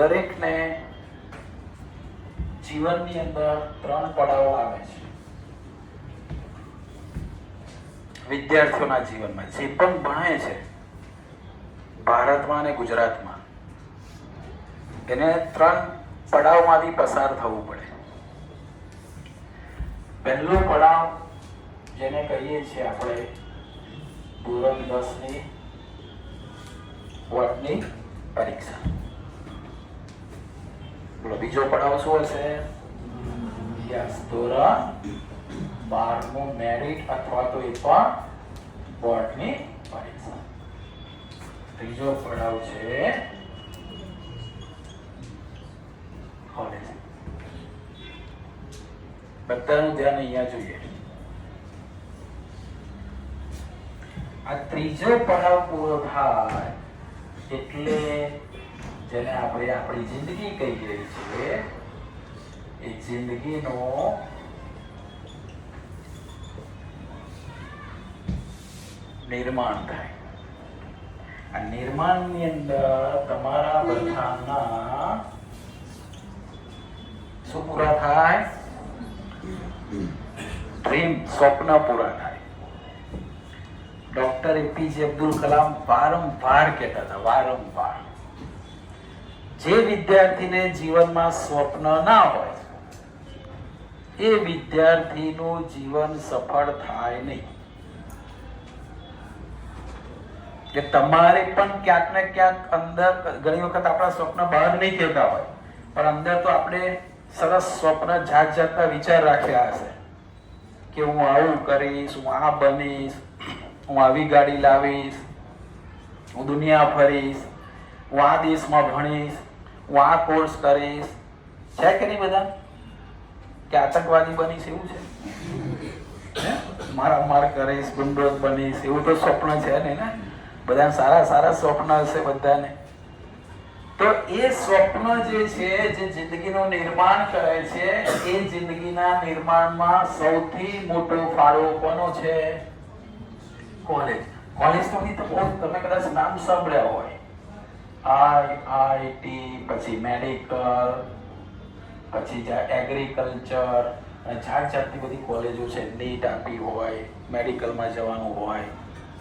દરેકને જીવનની અંદર 3 પડાવો આવે છે. વિદ્યાર્થીઓના જીવનમાં જે પણ ભણે છે ભારતમાં અને ગુજરાતમાં, એને 3 પડાવમાંથી પસાર થવું પડે. પહેલો પડાવ જેને કહીએ છીએ આપણે ધોરણ 10ની બોર્ડની પરીક્ષા. બોલો બીજો પડાવ શું હશે? યસ, ધોરણ 12નું મેરિટ અથવા તો એ પણ બોર્ડની પરીક્ષા. ત્રીજો પડાવ છે કોલેજ. બધાનું ધ્યાન અહીંયા જોઈએ. આ ત્રીજો પડાવ પૂરો થાય એટલે જેને આપણે આપણી જિંદગી કહીએ છીએ, એ જિંદગીનો નિર્માણ થાય. આ નિર્માણની અંદર તમારા બધાના શું પૂરા થાય? ડ્રીમ, સ્વપ્ન પૂરા થાય. ડોક્ટર એપીજે અબ્દુલ કલામ વારંવાર કહેતા હતા, વારંવાર, જે વિદ્યાર્થીને જીવનમાં સ્વપ્ન ના હોય એ વિદ્યાર્થીનું જીવન સફળ થાય નહીં. કે તમારે પણ ક્યાંક ને ક્યાંક અંદર, ઘણી વખત આપણા સ્વપ્ન બહાર નહીં કહેતા હોય, પણ અંદર તો આપણે સરસ સ્વપ્ન, જાત જાતના વિચાર રાખ્યા હશે કે હું આવું કરીશ, હું આ બનીશ, હું આવી ગાડી લાવીશ, હું દુનિયા ફરીશ, હું આ દેશમાં ભણીશ, હું આ કોર્સ કરીશ. છે કે નહીં બધા? કે આતંકવાદી બનીશ એવું છે, માર કરીશ, ગુંડોઝ બનીશ, એવું તો સ્વપ્ન છે ને. બધા સારા સારા સ્વપ્ન હશે બધાને. તો એ સ્વપ્ન જે છે, જે જિંદગીનું નિર્માણ કરે છે, એ જિંદગીના નિર્માણમાં સૌથી મોટો ફાળો કોનો છે? કોલેજ. કોલેજ તો તમે કદાચ નામ સાંભળ્યા હોય, IIT, પછી મેડિકલ, પછી એગ્રીકલ્ચર, જાત જાતની બધી કોલેજો છે. નીટ આપી હોય, મેડિકલમાં જવાનું હોય,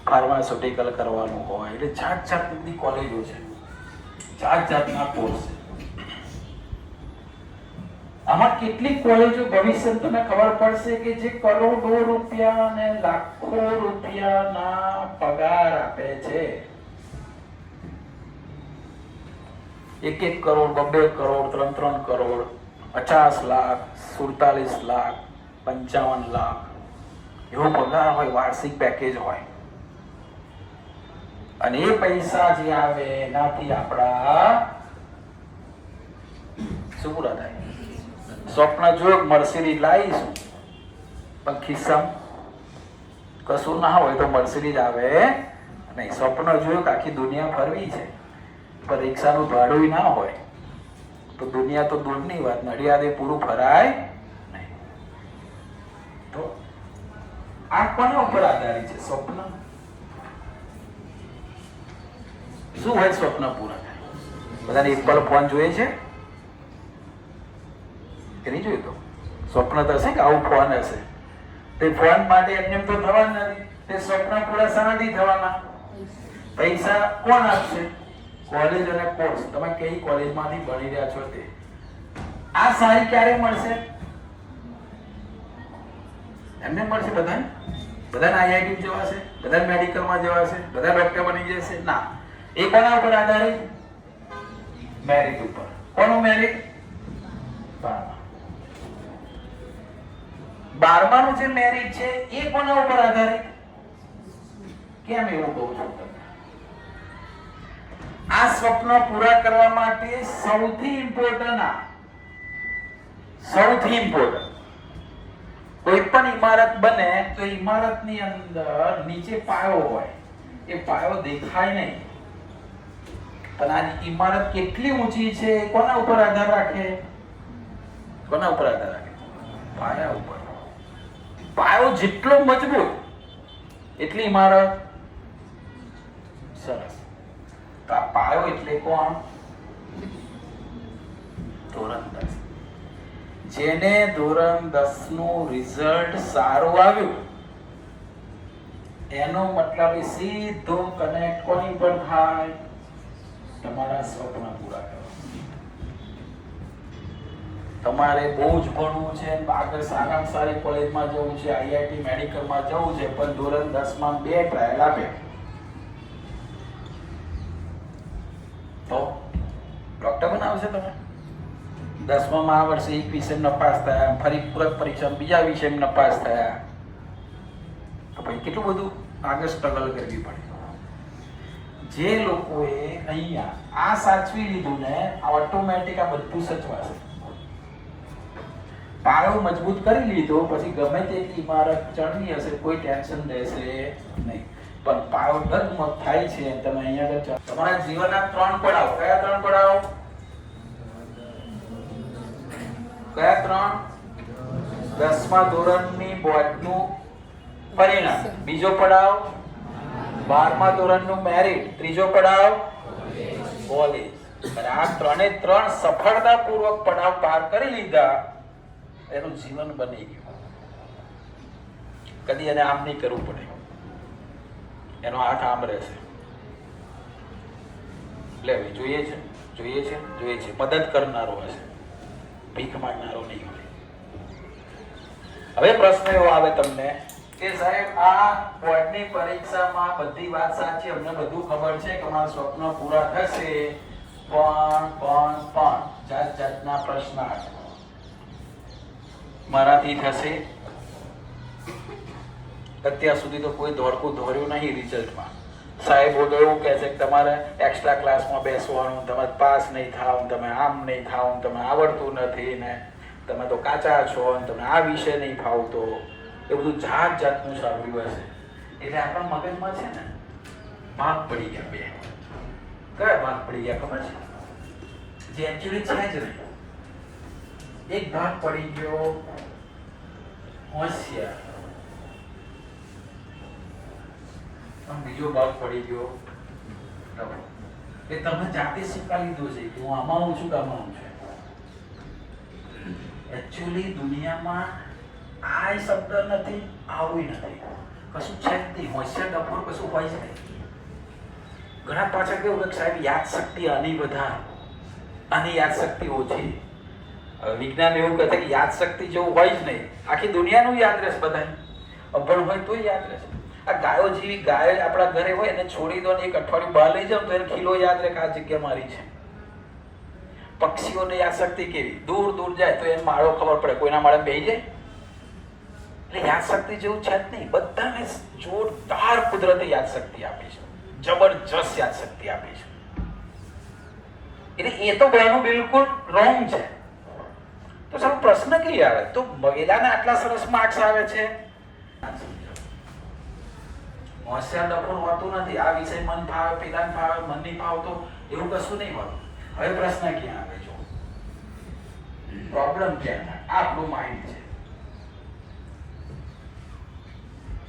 ફાર્માસ્યુટિકલ કરવાનું હોય, એટલે જાત જાતની બધી કોલેજો છે, જાત જાતના કોર્સ છે. આમાં કેટલીક કોલેજો ભવિષ્ય તમને ખબર પડશે કે જે કરોડો રૂપિયા અને લાખો રૂપિયાના પગાર આપે છે. 1 કરોડ, 2 કરોડ, 3 કરોડ, 50 લાખ, 47 લાખ, 55 લાખ એવો પગાર હોય, વાર્ષિક પેકેજ હોય. અને એ પૈસા જે આવે એનાથી આપણા શું પૂરા થાય? સ્વપ્ન જોયું મર્સિડીઝ લાવીશું, પણ ખિસ્સામાં કશું ના હોય તો મર્સિડીઝ આવે નહીં. સ્વપ્ન જોયું કે આખી દુનિયા ફરવી છે, પણ રિક્ષાનું ભાડું ના હોય તો દુનિયા તો દૂરની વાત, નડિયાદે પૂરું ફરાય નહીં. તો આ કોના ઉપર આધારિત છે? સ્વપ્ન. શું હોય સ્વપ્ન પૂરા થાય? બધાને એપલ ફોન જોઈએ છે કે નહીં જોયું? તો સ્વપ્ન તો હશે કે આવું ફોન હશે. તે ફોન માટે એમને તો થવાના નથી. તે સ્વપ્ન પૂરા શાનાથી થવાના? પૈસા કોણ આપશે? કોલેજ અને કોર્સ. તમે કઈ કોલેજમાંથી ભણી રહ્યા છો તે. આ સારી ક્યારે મળશે? એમને મળશે બધાને? બધાને IIT જવાશે? બધા મેડિકલમાં જવાશે? બધા ડોક્ટર બની જશે? ના. એ કોના ઉપર આધારિત? મેરિટ ઉપર. કોનું મેરિટ? 12માનું જે મેરિટ છે એ કોના ઉપર આધારિત? કેમ એવું કહું છું તમને? આ સ્વપ્ન પૂરા કરવા માટે સૌથી ઇમ્પોર્ટન્ટ કોઈ પણ ઇમારત બને તો ઇમારતની અંદર નીચે પાયો હોય. એ પાયો દેખાય નહીં, પણ આ ઇમારત કેટલી ઊંચી છે કોના ઉપર આધાર રાખે? કોના ઉપર આધાર રાખે? પાયા ઉપર. પાયો જેટલો મજબૂત એટલી ઇમારત સરસ. તો આ પાયો એટલે કોણ? જેને ધોરણ 10 નું રિઝલ્ટ સારું આવ્યું એનો મતલબ એ સીધો કનેક્ટ કોની પર થાય? તમારા સ્વપ્ન પૂરા કરવા. તમારે બહુ જ ભણવું છે, આગળ સારામાં સારી કોલેજમાં જવું છે, આઈઆઈટી મેડિકલમાં જવું છે, પણ ધોરણ 10 માં 2 ટ્રાયલ આપે તો ડોક્ટર બનાવશે તમે? 10મા માં આ વર્ષે એક વિષય નપાસ થયા, ફરી પૂરક પરીક્ષા બીજા વિષય નપાસ થયા, તો ભાઈ કેટલું બધું આગળ સ્ટ્રગલ કરવી પડે. જે લોકોએ અહીંયા આ સાચવી લીધું ને, ઓટોમેટિક આ બધું સચવાશે. પાયો મજબૂત કરી લીધો પછી ગમે તેટલી ઇમારત ચડવી હશે કોઈ ટેન્શન રહેશે નહીં. પણ પાયો ડગમગ થાય છે, તમે અહીંયા તમારા જીવનના 3 પડાવ. કયા 3 પડાવ? કયા 3? 10મા ધોરણની બોર્ડનું પરિણામ, બીજો પડાવ 12મા ધોરણનું મેરિટ, ત્રીજો પડાવ કોલેજ. અને આ 3 સફળતાપૂર્વક પડાવ પાર કરી લીધા, એનું જીવન બની ગયું. કદી એને આમ નહીં કરવું પડે, એનો હાથ આમ રહેશે. લેવી જોઈએ છે, જોઈએ છે, જોઈએ છે. મદદ કરનારો હશે, ભીખ માંગનારો નહીં હોય. હવે પ્રશ્ન એવો આવે તમને કે સાહેબ આ બોર્ડની પરીક્ષામાં બધી વાત સાચી, અમને બધું ખબર છે કે મારા સ્વપ્ન પૂરા થશે, પણ જાત જાતના પ્રશ્ન મારાથી થશે? અત્યાર સુધી તો કોઈ દોડકું દોર્યું નહીં રિઝલ્ટમાં. સાહેબો તો એવું કહે છે કે તમારે એક્સ્ટ્રા ક્લાસમાં બેસવાનું, તમે પાસ નહીં થાવ, તમે આમ નહીં થાવ, તમે આવડતું નથી ને તમે તો કાચા છો ને તમે આ વિષય નહીં ફાવતો, એ બધું જાત જાતનું સાંભળ્યું હશે. એટલે આપણા મગજમાં છે ને ભાગ પડી ગયા બે. કયા ભાગ પડી ગયા ખબર છે? જે એકચ્યુઅલી છે જ નહીં. એક ભાગ પડી ગયો હોશિયાર, પણ બીજો ભાગ પડી ગયો એ તમે જાતે શીખવા લીધો છે કે હું આમાં હું છું કે આમાં હું છું. એકચ્યુઅલી દુનિયામાં આ શબ્દ નથી, આવું નથી, કશું છે જ નહીં. હોશિયાર ડફોર કશું હોય જ નહીં. ઘણા પાછા કેવું કે સાહેબ યાદશક્તિ આની વધારે, આની યાદશક્તિ ઓછી. વિજ્ઞાન એવું કહે છે કે યાદશક્તિ જેવું હોય જ નહીં, આખી દુનિયાનું યાદ રહેશે બધાને. અભણ હોય તો યાદ રહેશે. આ ગાયો જેવી ગાય આપણા ઘરે હોય એને છોડી દો ને એક અઠવાડિયું બહાર લઈ જાવ તો એને કિલો યાદ રહે કે આ જગ્યા મારી છે. પક્ષીઓને યાદશક્તિ કેવી, દૂર દૂર જાય તો એને માળો ખબર પડે, કોઈના માળે બેસી જાય. એટલે યાદશક્તિ જેવું છે જ નહીં. બધાને જોરદાર કુદરતે યાદશક્તિ આપી છે, જબરજસ્ત યાદશક્તિ આપી છે. એટલે એ તો બહેનું બિલકુલ રોંગ છે. તો સારો પ્રશ્ન કઈ આવે તો મહિલાને આટલા સરસ માર્ક્સ આવે છે. હોશિયાર ડફોર હોતું નથી. આ વિષય મન ફાવે, પેલાને ફાવે, મન નહીં ફાવતો, એવું કશું નહીં હોતું. હવે પ્રશ્ન ક્યાં આવે? જો પ્રોબ્લેમ ક્યાં થાય? આપણું માઇન્ડ છે.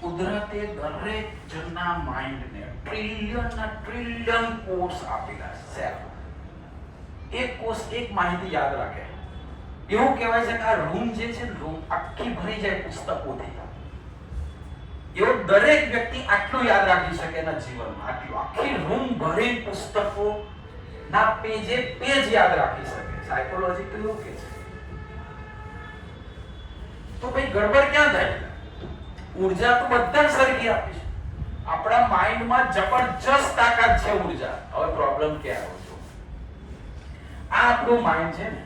કુદરતે દરેક જણના માઇન્ડને ટ્રિલિયન કોર્સ આપેલા છે. એક કોર્સ એક માહિતી યાદ રાખે. એવું કહેવાય છે કે આ રૂમ જે છે ને, રૂમ આખી ભરી જાય પુસ્તકોથી. એવો દરેક વ્યક્તિ આટલું યાદ રાખી શકે એના જીવનમાં, આટલું આખી રૂમ ભરી પુસ્તકો ના પેજ યાદ રાખી શકે. સાયકોલોજી તો એવું કે છે. તો ભાઈ ગડબડ ક્યાં થાય? ઉર્જા તો બધા સરખી આપી છે. આપણા માઇન્ડમાં જબરજસ્ત તાકાત છે ઉર્જા. હવે પ્રોબ્લેમ ક્યાં આવ્યો? આ આપણું માઇન્ડ છે ને,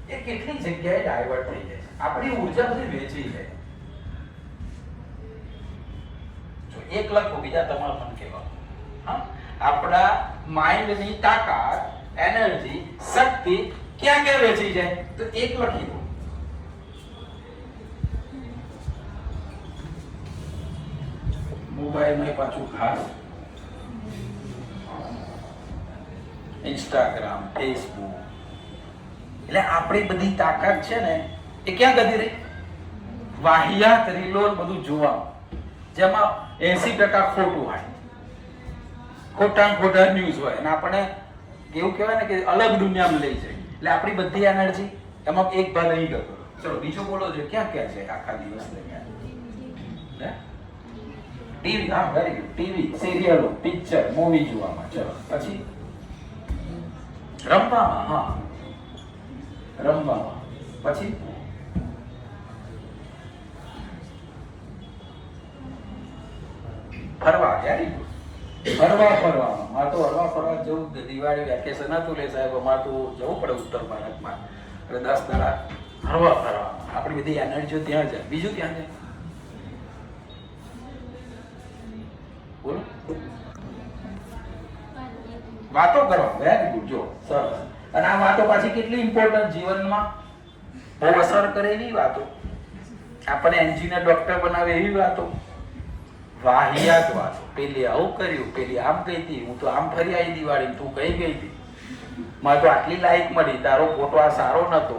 એ કેટલી જગ્યાએ ડાયવર્ટ થઈ જાય છે. આપણી ઉર્જા બધી વેચી જાય. જો એક લખો, બીજા તમારા મન કેવા. હા, આપણા માઇન્ડની તાકાત, એનર્જી, શક્તિ ક્યાં ક્યાં વેચી જાય? તો એક લખી દો. મોબાઈલમાં પાછું ખાસ ઇન્સ્ટાગ્રામ, ફેસબુક, એટલે આપણી બધી તાકાત છે ને એ ક્યાં ગતી રહી? વાહિયાત રીલો બધું જોવા, જેમાં 80% ખોટું હોય, ખોટા ન્યૂઝ હોય, અને આપણે એવું કહેવાય ને કે અલગ દુનિયામાં લઈ જાય. એટલે આપણી બધી એનર્જી એમાં એક ભાગ અહીં ગયો. ચલો બીજો બોલો છો, ક્યાં ક્યાં છે આખા દિવસ દરમિયાન? ટીવી, હા વેરી ગુડ, ટીવી, સિરિયલો, પિક્ચર, મૂવી જોવામાં. ચલો પછી રમવામાં, હા રમવામાં. પછી ફરવા, વેરી ગુડ, ફરવામાં. મારે તો ફરવા જવું, દિવાળી વેકેશન હતું લે સાહેબ, અમારે તો જવું પડે ઉત્તર ભારતમાં, એટલે 10 દાડા ફરવા. આપણી બધી એનર્જીઓ ત્યાં જાય. બીજું ક્યાં જાય? બોલો. વાતો કરવા, વેરી ગુડ, જો સરસ. અને આ વાતો પાછી કેટલી ઇમ્પોર્ટન્ટ જીવનમાં, બહુ અસર કરે એવી વાતો, આપણને એન્જિનિયર ડોક્ટર બનાવે એવી વાતો, વાહિયાત વાતો. પેલી આવું કર્યું, પેલી આમ કહી હતી, હું તો આમ ફરી આવી દિવાળી, તું કઈ ગઈ હતી, મારે તો આટલી લાઈક મળી, તારો ફોટો આ સારો નતો,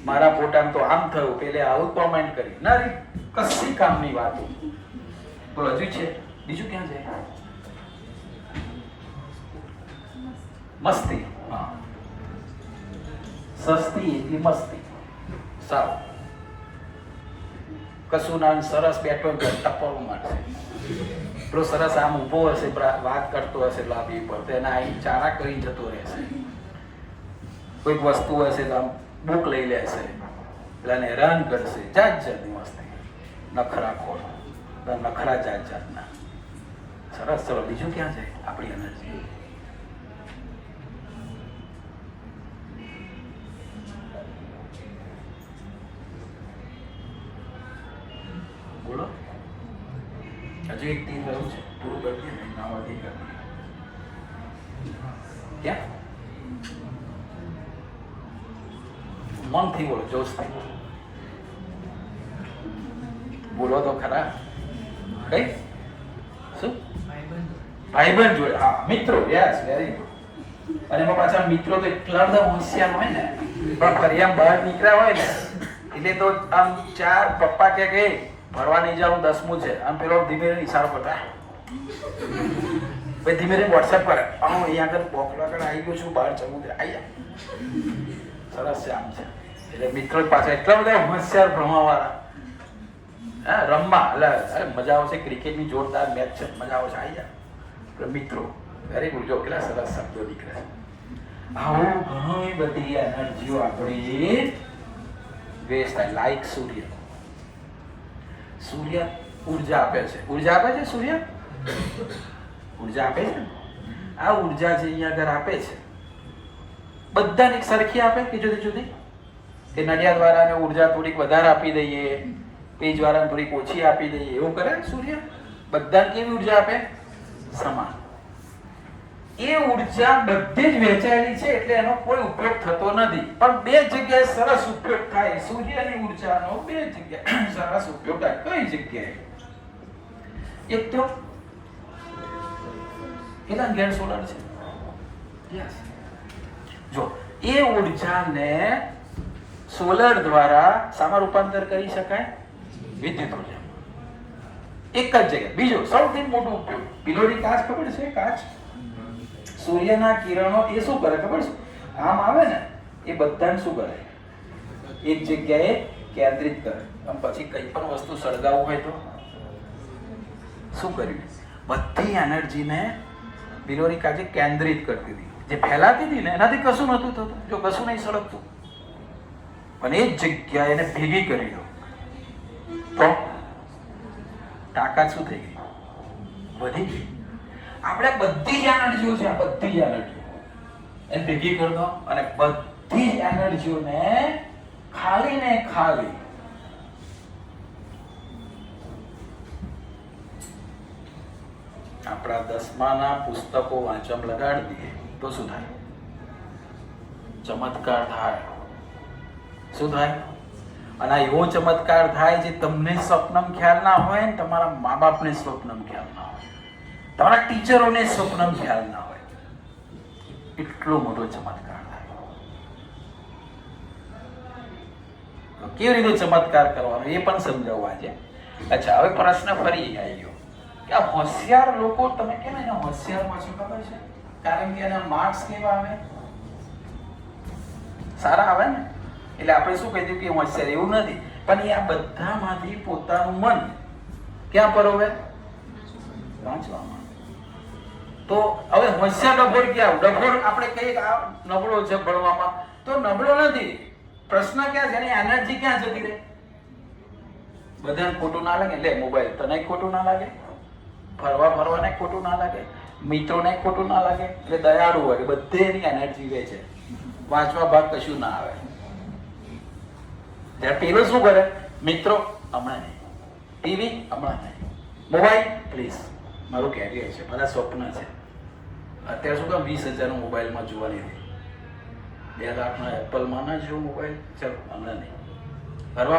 મારા ફોટામાં તો આમ થયું, પેલે આવું કોમેન્ટ કરી. ના રે કશી કામની વાતો. તો હજુ છે બીજું ક્યાં જાય? મસ્તી, હા સસ્તી એટલી મસ્તી. સારું, કશું ના સરસ બેઠો ટપ્પો મારશે, પેલો સરસ આમ ઊભો હશે, વાત કરતો હશે લાભી પર, તો એના અહીં ચારા કરી જતો રહેશે. કોઈક વસ્તુ હશે તો આમ બુક લઈ લેશે, પેલાને હેરાન કરશે. જાત જાતની મસ્તી, નખરા ખોળ, નખરા જાત જાતના. સરસ. ચલો બીજું ક્યાં જાય આપણી એનર્જી? બોલો. હજુ એક ટીમ રહ્યું છે, પૂરું કરી દઈએ ને, નાવાથી કરી દઈએ. ક્યાં? મનથી બોલો, જોશથી બોલો તો ખરા. કઈ? શું? ભાઈબંધ જોડે, હા મિત્રો, યસ વેરી ગુડ. અને એમાં પાછા મિત્રો તો એટલા બધા હોશિયાર હોય ને, પણ ફરી આમ બહાર નીકળ્યા હોય ને એટલે તો આમ ચાર પપ્પા કે ફરવા નહીં જાઉં, 10મું છે, આમ પેલો ધીમે ઈશારો કરતા, ભાઈ ધીમે ધીમે વોટ્સએપ કરે, અહીંયા આગળ બોકડા આગળ આવી ગયો છું, બહાર જવું છે, આવી જા. સરસ છે, આમ છે. એટલે મિત્રો પાછા એટલા બધા હોશિયાર ભણવાવાળા. હા રમવા, એટલે મજા આવશે, ક્રિકેટની જોરદાર મેચ છે, મજા આવશે, આવી જા. મિત્રો વેરી ગુડ. જો કેટલા સરસ શબ્દો નીકળે. આવું ઘણી બધી એનર્જીઓ આપણી વેસ્ટ થાય. લાઈક સૂર્ય. સૂર્ય ઉર્જા આપે છે. ઉર્જા આપે છે સૂર્ય, ઉર્જા આપે છે. આ ઉર્જા જે અહીંયા આગળ આપે છે બધાને એક સરખી આપે કે જુદી જુદી? કે નડિયાદ વાળાને ઉર્જા થોડીક વધારે આપી દઈએ, પેજ વાળાને થોડીક ઓછી આપી દઈએ, એવું કરે સૂર્ય? બધાને કેવી ઉર્જા આપે? સમાન. એ ઉર્જા બધી જ વહેંચાયેલી છે, એટલે એનો કોઈ ઉપયોગ થતો નથી. પણ બે જગ્યાએ સરસ ઉપયોગ થાય સૂર્યની ઉર્જાનો. બે જગ્યાએ સરસ ઉપયોગ થાય. કઈ જગ્યાએ? એક તો કેટલા ઘેર સોલર છે. યસ. જો એ ઉર્જાને સોલર દ્વારા શામાં રૂપાંતર કરી શકાય? વિદ્યુત ઉર્જા. એક જ જગ્યાએ. બીજો સૌથી મોટો ઉપયોગ, બિલોડી કાચ ખબર છે? કાચ, સૂર્યના કિરણો એ શું કરે ખબર છે? આમ આવે ને એ બધાને શું કરે? એક જગ્યાએ કેન્દ્રિત કરે. આમ પછી કઈ પણ વસ્તુ સળગાવવું હોય તો શું કર્યું? બધી એનર્જીને બિલોરી કાચે કેન્દ્રિત કરતી હતી. જે ફેલાતી હતી ને એનાથી કશું નહોતું થતું, જો કશું નહીં સળગતું, પણ એ જ જગ્યાએ એને ભેગી કરી દો તો તાકાત શું થઈ ગઈ? વધી ગઈ. આપણે બધી જ એનર્જીઓ છે, બધી જ એનર્જીઓ એને ભેગી કરી દો અને બધી જ એનર્જીઓને ખાલી ને ખાલી આપણા 10માના પુસ્તકો વાંચમ લગાડી દઈએ તો શું થાય? ચમત્કાર થાય. શું થાય? અને એવો ચમત્કાર થાય જે તમને સ્વપ્નમ ખ્યાલ ના હોય ને તમારા મા બાપને સ્વપ્નમ ખ્યાલ ના હોય, તમારા ટીચરોને સ્વપ્નમ ખ્યાલ ના હોય. એટલો મોટો ચમત્કાર થાય. તો કેવી રીતે ચમત્કાર કરવાનો એ પણ સમજાવવા છે. અચ્છા, હવે પ્રશ્ન ફરી આવી ગયો કે આ હોશિયાર લોકો, તમે કેમ એને હોશિયારમાં શું ખબર છે? કારણ કે એના માર્ક્સ કેવા આવે? સારા આવે ને, એટલે આપણે શું કહી દઉં કે હોશિયાર, એવું નથી. પણ એ આ બધામાંથી પોતાનું મન ક્યાં પરોવે? વાંચવામાં. તો હવે હોશિયાર ડફોડ ક્યાં? ડફોડ આપણે કહીએ કે આ નબળો છે ભણવામાં, તો નબળો નથી. પ્રશ્ન ક્યાં છે? એની એનર્જી ક્યાં જતી રહે? બધાને ખોટું ના લાગે એટલે મોબાઈલ તને ખોટું ના લાગે, ફરવાને ખોટું ના લાગે, મિત્રોને ખોટું ના લાગે, એટલે દયાળુ હોય બધે એની એનર્જી રહે છે. વાંચવા ભાગ કશું ના આવે. ત્યારે પેલો શું કરે? મિત્રો હમણાં નહીં, ટીવી હમણાં નહીં, મોબાઈલ પ્લીઝ, મારું કેરિયર છે, મારા સ્વપ્ન છે. અત્યારે શું કામ 20,000 મોબાઈલમાં જોવાની હતી, 2 લાખના એપલમાં ના જોવું મોબાઈલ, ચાલો હમણાં નહીં.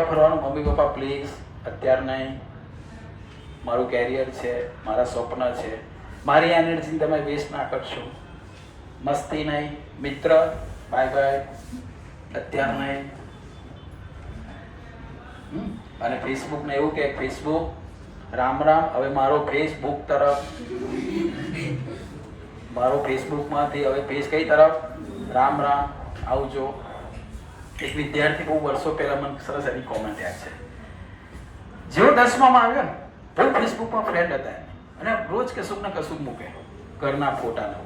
ફરવાનું મમ્મી પપ્પા પ્લીઝ અત્યારે નહીં, મારું કેરિયર છે, મારા સ્વપ્ન છે, મારી એનર્જી તમે વેસ્ટ ના કરશો. મસ્તી નહીં, મિત્ર બાય બાય, અત્યારે નહીં. અને ફેસબુક ને એવું કે ફેસબુક રામ રામ, હવે મારો ફેસબુક તરફ, મારો ફેસબુકમાંથી હવે ફેસ કઈ તરફ? રામ રામ, આવજો. એક વિદ્યાર્થી બહુ વર્ષો પહેલા મને સરસ એની કોમેન્ટ યાદ છે. જેવો 10માં આવ્યો ને, બહુ ફેસબુકમાં ફ્રેન્ડ હતા અને રોજ કશુંક ને કશુંક મૂકે, ઘરના ફોટાનો.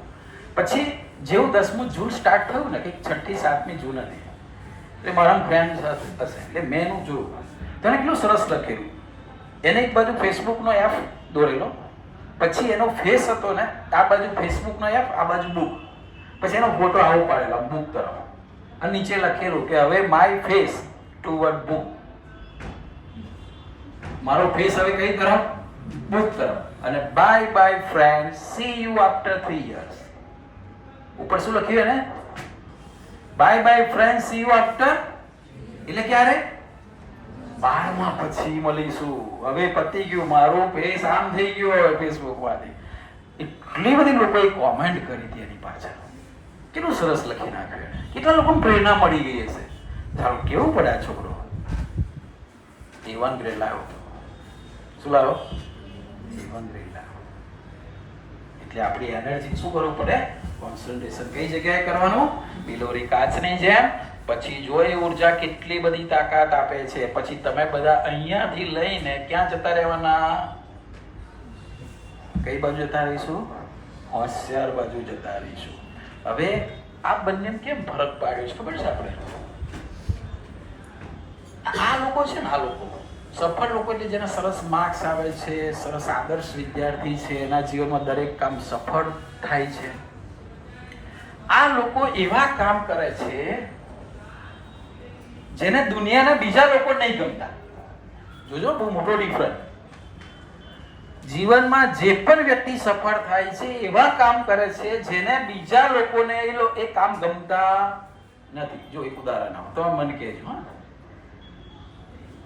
પછી જેવું 10મું જૂન સ્ટાર્ટ થયું ને, કંઈક 6મી 7મી જૂન હતી, એટલે મારા ફ્રેન્ડ હશે એટલે મેં એનું જોયું. તેને કેટલું સરસ લખેલું. એને એક બાજુ ફેસબુકનો એપ દોરેલો, પછી એનો ફેસ હતો ને આ બાજુ ફેસબુકનો એપ, આ બાજુ બુક, પછી એનો ફોટો આવો પાડેલો બુક તરફ, અને નીચે લખેલું કે હવે માય ફેસ ટુવર્ડ બુક, મારો ફેસ હવે કઈ તરફ? બુક તરફ. અને bye bye friend, C you after 3 years. ઉપર શું લખ્યું ને? Bye bye friend, C you after, એટલે ક્યારે? 12મા પછી મળીશું. હવે પતી ગયું, મારો ફેસ આમ થઈ ગયો હવે ફેસબુક માંથી. એટલી બધી લોકોએ કોમેન્ટ કરી હતી એની પાછળ. કેટલું સરસ લખી નાખ્યું. કેટલા લોકોને પ્રેરણા મળી ગઈ હશે. ચાલો કેવું પડે આ છોકરો. A1 ગ્રેડ લાવ્યો હતો. શું લાવ્યો? A1 ગ્રેડ લાવ્યો. એટલે આપણી એનર્જી શું કરવું પડે? કોન્સન્ટ્રેશન કઈ જગ્યાએ કરવાનું? બિલોરી કાચની જેમ. પછી જો એ ઉર્જા કેટલી બધી તાકાત આપે છે. પછી તમે બધા અહીંયાથી લઈને ક્યાં જતા રહેવાના? કઈ બાજુ જતા રહીશું? હોશિયાર બાજુ જતા રહીશું. હવે આ બંને કેમ ફરક પાડ્યો છે ખબર છે આપણે? આ લોકો છે ને, આ લોકો સફળ લોકો એટલે જેના સરસ માર્ક્સ આવે છે, સરસ આદર્શ વિદ્યાર્થી છે, એના જીવનમાં દરેક કામ સફળ થાય છે. આ લોકો એવા કામ કરે છે જેને દુનિયાના બીજા લોકો નહીં ગમતા. જોજો બહુ મોટો ડિફરન્સ. જીવનમાં જે પણ વ્યક્તિ સફળ થાય છે એવા કામ કરે છે જેને બીજા લોકોને એ કામ ગમતા નથી. જો એક ઉદાહરણ આપો, તમે મને કહેજો. હા,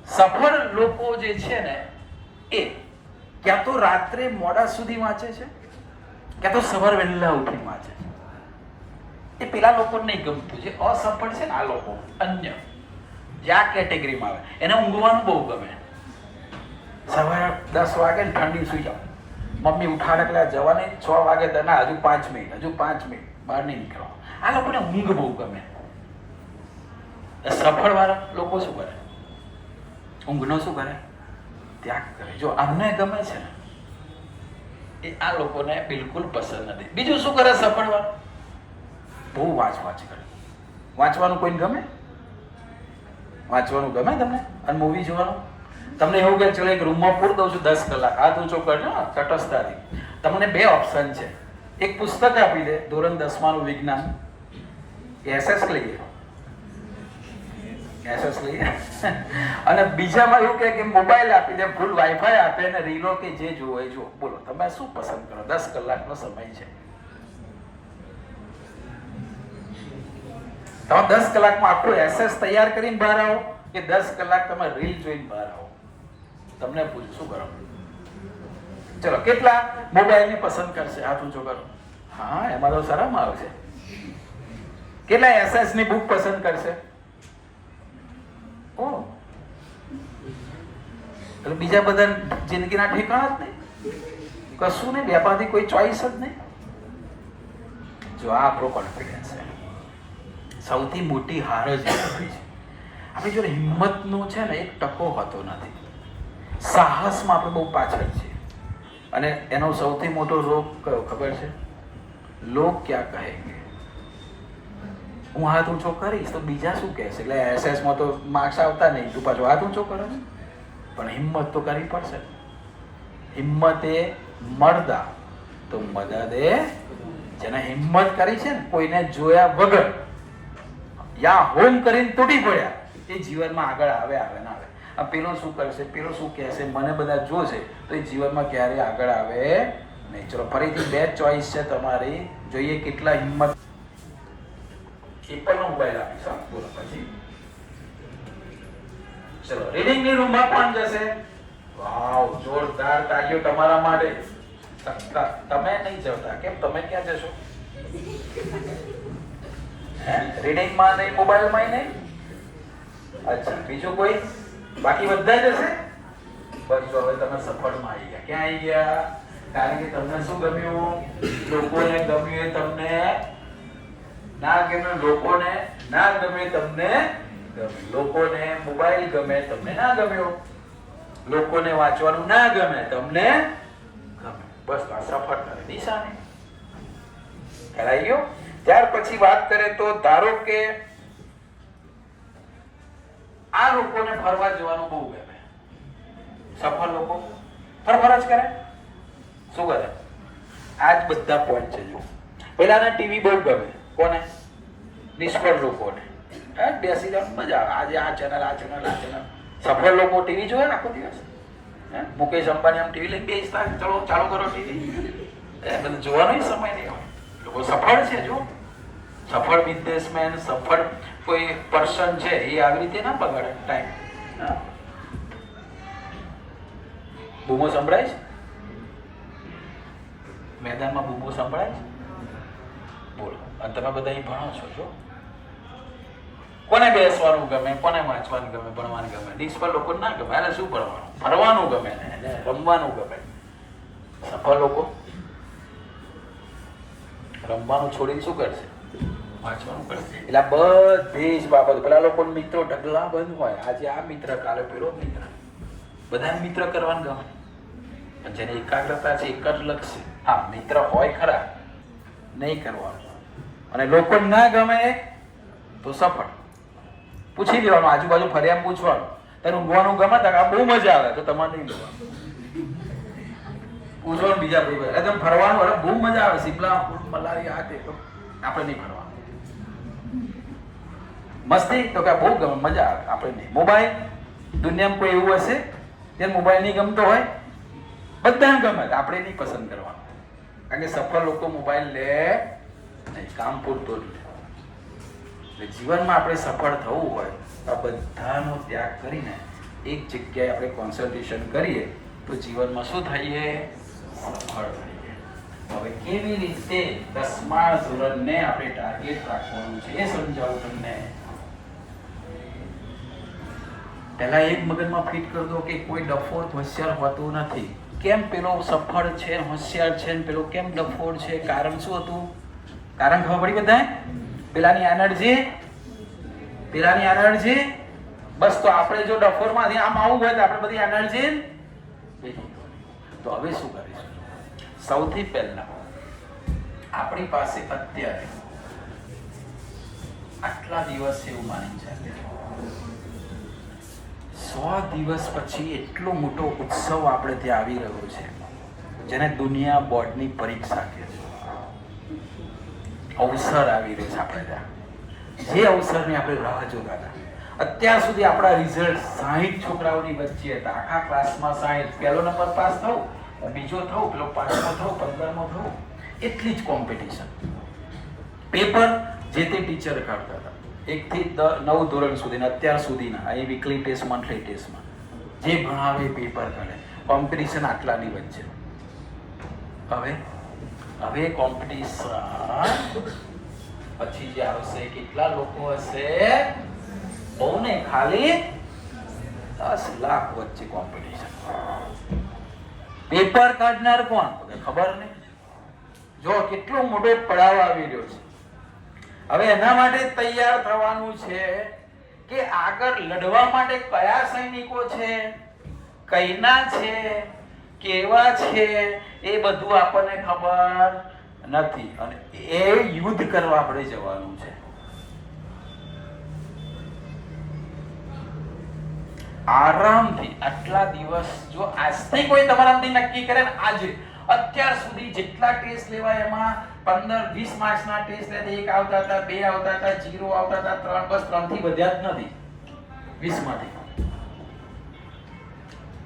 સફળ લોકો જે છે ને એ ક્યાં તો રાત્રે મોડા સુધી વાંચે છે, ક્યાં તો સવાર વહેલા ઉઠી વાંચે છે. એ પેલા લોકોને નહીં ગમતું. જે અસફળ છે ને, આ લોકો અન્ય જે આ કેટેગરીમાં આવે, એને ઊંઘવાનું બહુ ગમે. સવારે 10 વાગે ને ઠંડી સુઈ જાવ, મમ્મી ઉઠાડે એટલે જવાની 6 વાગે તો ના, હજુ 5 મિનિટ, હજુ 5 મિનિટ, બહાર નહીં નીકળવા. આ લોકોને ઊંઘ બહુ ગમે. સફળ વાળા લોકો શું કરે? ઊંઘનો શું કરે? ત્યાગ કરે. જો આમને ગમે છે ને, એ આ લોકોને બિલકુલ પસંદ નથી. બીજું શું કરે સફળ વાળા? બહુ વાંચ કરે. વાંચવાનું કોઈને ગમે? વાંચવાનું ગમે તમને? અને મૂવી જોવાનું? તમને એવું કે ચલો એક રૂમમાં પૂર દઉં છું 10 કલાક, હાથ ઊંચો કરજો તટસ્થતાથી. તમને 2 ઓપ્શન છે. એક પુસ્તક આપી દે, ધોરણ 10માનું વિજ્ઞાન, એસએસ લઈએ, અને બીજામાં એવું કે મોબાઈલ આપી દે, ફૂલ વાઈફાઈ આપે અને રીલો કે જે જોવો એ જો. બોલો તમે શું પસંદ કરો? 10 કલાકનો સમય છે. તમે 10 કલાકમાં આખું એસએસ તૈયાર કરીને બહાર આવો કે 10 કલાક તમે રીલ જોઈને બહાર આવો? તમને પૂછું શું કરો? ચલો કેટલા મોબાઈલ ની પસંદ કરશે? હાથ ઊંચો કરો. હા, એમાં તો સારામાં આવશે. કેટલા એસએસ ની બુક પસંદ કરશે? એટલે બીજા બધા જિંદગીના ઠેકાણા જ નહીં, કશું નહીં, વેપારથી કોઈ ચોઈસ જ નહીં. જો આ આપણો કોન્ફિડન્સ છે. સૌથી મોટી હાર જ છે આપણી જોડે હિંમતનો છે ને એક ટકો હોતો નથી. સાહસમાં આપણે બહુ પાછળ છીએ. અને એનો સૌથી મોટો રોગ કયો ખબર છે? લોક ક્યાં કહેંગે. હું હાથ ઊંચો કરીશ તો બીજા શું કહેશે, એટલે એસએસમાં તો માર્ક્સ આવતા નહીં, તું પાછો હાથ ઊંચો કરે. પણ હિંમત તો કરવી પડશે. હિંમત એ મર્દા તો મદદ એ, જેને હિંમત કરી છે ને કોઈને જોયા વગર યા હોમ કરીને તૂટી પડ્યા, એ જીવનમાં આગળ આવે ના આવે. આ પેલો શું કરશે, પેલો શું કહેશે, મને બધા જોશે, તો એ જીવનમાં ક્યારેય આગળ આવે નહીં. ચલો ફરીથી 2 ચોઈસ છે તમારી, જોઈએ કેટલા હિંમત. એપલનો મોબાઈલ આપીશ, બોલો પછી. ચલો રીડિંગની રૂમમાં કોણ જશે? વાવ, જોરદાર તાળીઓ તમારા માટે. તમે નહીં જતા કેમ? તમે ક્યાં જશો? રીડિંગમાં નહીં, મોબાઈલમાં નહીં. અચ્છા, બીજું કોઈ? બાકી બધા જશે? બસ હવે તમે સફળમાં આવી ગયા. ક્યાં આવી ગયા? કારણ કે તમને શું ગમ્યું? લોકોને ગમ્યું એ તમને ના ગમે, લોકોને ના ગમે તમને ગમે, લોકોને મોબાઈલ ગમે તમને ના ગમ્યો, લોકોને વાંચવાનું ના ગમે તમને ગમે. બસ આ સફળતાની નિશાની. કરાઈ ગયો. ત્યાર પછી વાત કરે તો ધારો કે આ લોકોને ફરવા જવાનું બહુ ગમે. સફળ લોકો ફરફર જ કરે. શું કરે? આ જ બધા પોઈન્ટ છે. જો પેલાના ટીવી બહુ ગમે. કોને? નિષ્ફળ લોકોને. બેસી જવાનું મજા આવે. આજે આ ચેનલ. સફળ લોકો ટીવી જોવે આખો દિવસ. મુકેશ અંબાણી આમ ટીવી લઈને બેસતા, ચલો ચાલુ કરો ટીવી. બધું જોવાનો સમય નહીં હોય. લોકો સફળ છે. જો સફળ બિઝનેસમેન, સફળ કોઈ પર્સન છે, એ આવી રીતે ના બગાડે ટાઈમ. બૂમો સંભળાય છે મેદાનમાં? બૂમો સંભળાય છે? બોલો. અને તમે બધા અહીં ભણો છો. જો કોને બેસવાનું ગમે, કોને વાંચવાનું ગમે, ભણવાનું ગમે? નિષ્ફળ લોકો ના ગમે. એટલે શું ભણવાનું? ફરવાનું ગમે ને રમવાનું ગમે. સફળ લોકો રમવાનું છોડીને શું કરશે? વાંચવાનું કરશે. એટલે બધી જ બાબત. પેલા લોકો મિત્રો ઢગલા બંધ હોય. આજે આ મિત્ર, કાલે પેલો મિત્ર. બધાને મિત્ર કરવાનું ગમે. પણ જેને એકાગ્રતા છે, એક જ લક્ષ્ય. હા, મિત્ર હોય ખરા, નહીં કરવાનું. અને લોકો ના ગમે તો સફળ. પૂછી લેવાનું, આજુબાજુ ફરિયાદ પૂછવાનું, તને ઊંઘવાનું ગમે? આ બહુ મજા આવે તો તમારે નહીં લેવાનું. પૂછવાનું બીજા ભાઈ, તમે ફરવાનું, અરે બહુ મજા આવે, સિમલા મલારી આ તે, આપણે નહીં ફરવાનું. મસ્તી તો કે બહુ ગમે, મજા આવે, આપણે નહીં. મોબાઈલ, દુનિયામાં કોઈ એવું હશે ત્યારે મોબાઈલ નહીં ગમતો હોય? બધાને ગમે, આપણે નહીં પસંદ કરવાનું. કારણ કે સફળ લોકો મોબાઈલ લે નહીં, કામ પૂરતો જ લે. એટલે જીવનમાં આપણે સફળ થવું હોય તો આ બધાનો ત્યાગ કરીને એક જગ્યાએ આપણે કોન્સન્ટ્રેશન કરીએ તો જીવનમાં શું થઈએ? સફળ થઈએ. હવે કેવી રીતે 10મા ધોરણને આપણે ટાર્ગેટ રાખવાનું છે એ સમજાવું તમને. પહેલા એક મગજમાં ફિટ કરી દો કે કોઈ ડફોર હોશિયાર હોતું નથી. કેમ પેલો સફળ છે, હોશિયાર છે, ને પેલો કેમ ડફોર છે? કારણ શું હતું? કારણ ખબર પડી બધાય? પેલાની એનર્જી. બસ તો આપણે જો ડફોરમાંથી આમ આવું હોય તો આપણે બધી એનર્જી. તો હવે શું કરીશું? સૌથી પહેલા આપણી પાસે અત્યારે આટલા દિવસ એવું માની ચાલે, 100 દિવસ પછી એટલો મોટો ઉત્સવ આપણે ત્યાં આવી રહ્યો છે જેને દુનિયા બોર્ડની પરીક્ષા કહે છે. અવસર આવી રહ્યો છે આપણે ત્યાં, જે અવસરની આપણે રાહ જોતા હતા. અત્યાર સુધી આપણા રિઝલ્ટ 60 છોકરાઓની વચ્ચે હતા. આખા ક્લાસમાં 60, પહેલો નંબર પાસ થવું, બીજો થવું, પેલો 5મો થવું, 15મો થવું, એટલી જ કોમ્પિટિશન. પેપર જે તે ટીચર કાઢતા હતા 1 થી 9 ધોરણ સુધી, અત્યાર સુધીના અહીં વીકલી ટેસ્ટ, મંથલી ટેસ્ટમાં જે ભણાવે પેપર કાઢે. કોમ્પિટિશન આટલાની વચ્ચે. હવે કોમ્પિટિશન પછી જે આવશે, કેટલા લોકો હશે? બહુ ને, ખાલી 10 લાખ વચ્ચે કોમ્પિટિશન. પેપર કાઢનાર કોણ? ખબર નહીં. જો કેટલો મોટો પડાવ આવી રહ્યો છે. હવે એના માટે તૈયાર થવાનું છે કે આગળ લડવા માટે કયા સૈનિકો છે, કઈના છે, કેવા છે, એ બધું આપણને ખબર નથી. અને એ યુદ્ધ કરવા આપણે જવાનું છે. આરામથી આટલા દિવસ જો આજથી કોઈ તમારાથી નક્કી કરે ને, આજે અત્યાર સુધી જેટલા ટેસ્ટ લેવાય એમાં 15-20 માર્ક્સના ટેસ્ટ લે, 1 આવતા હતા, 2 આવતા હતા, 0 આવતા હતા, 3 બસ 3 થી વધ્યા જ નથી 20 માંથી.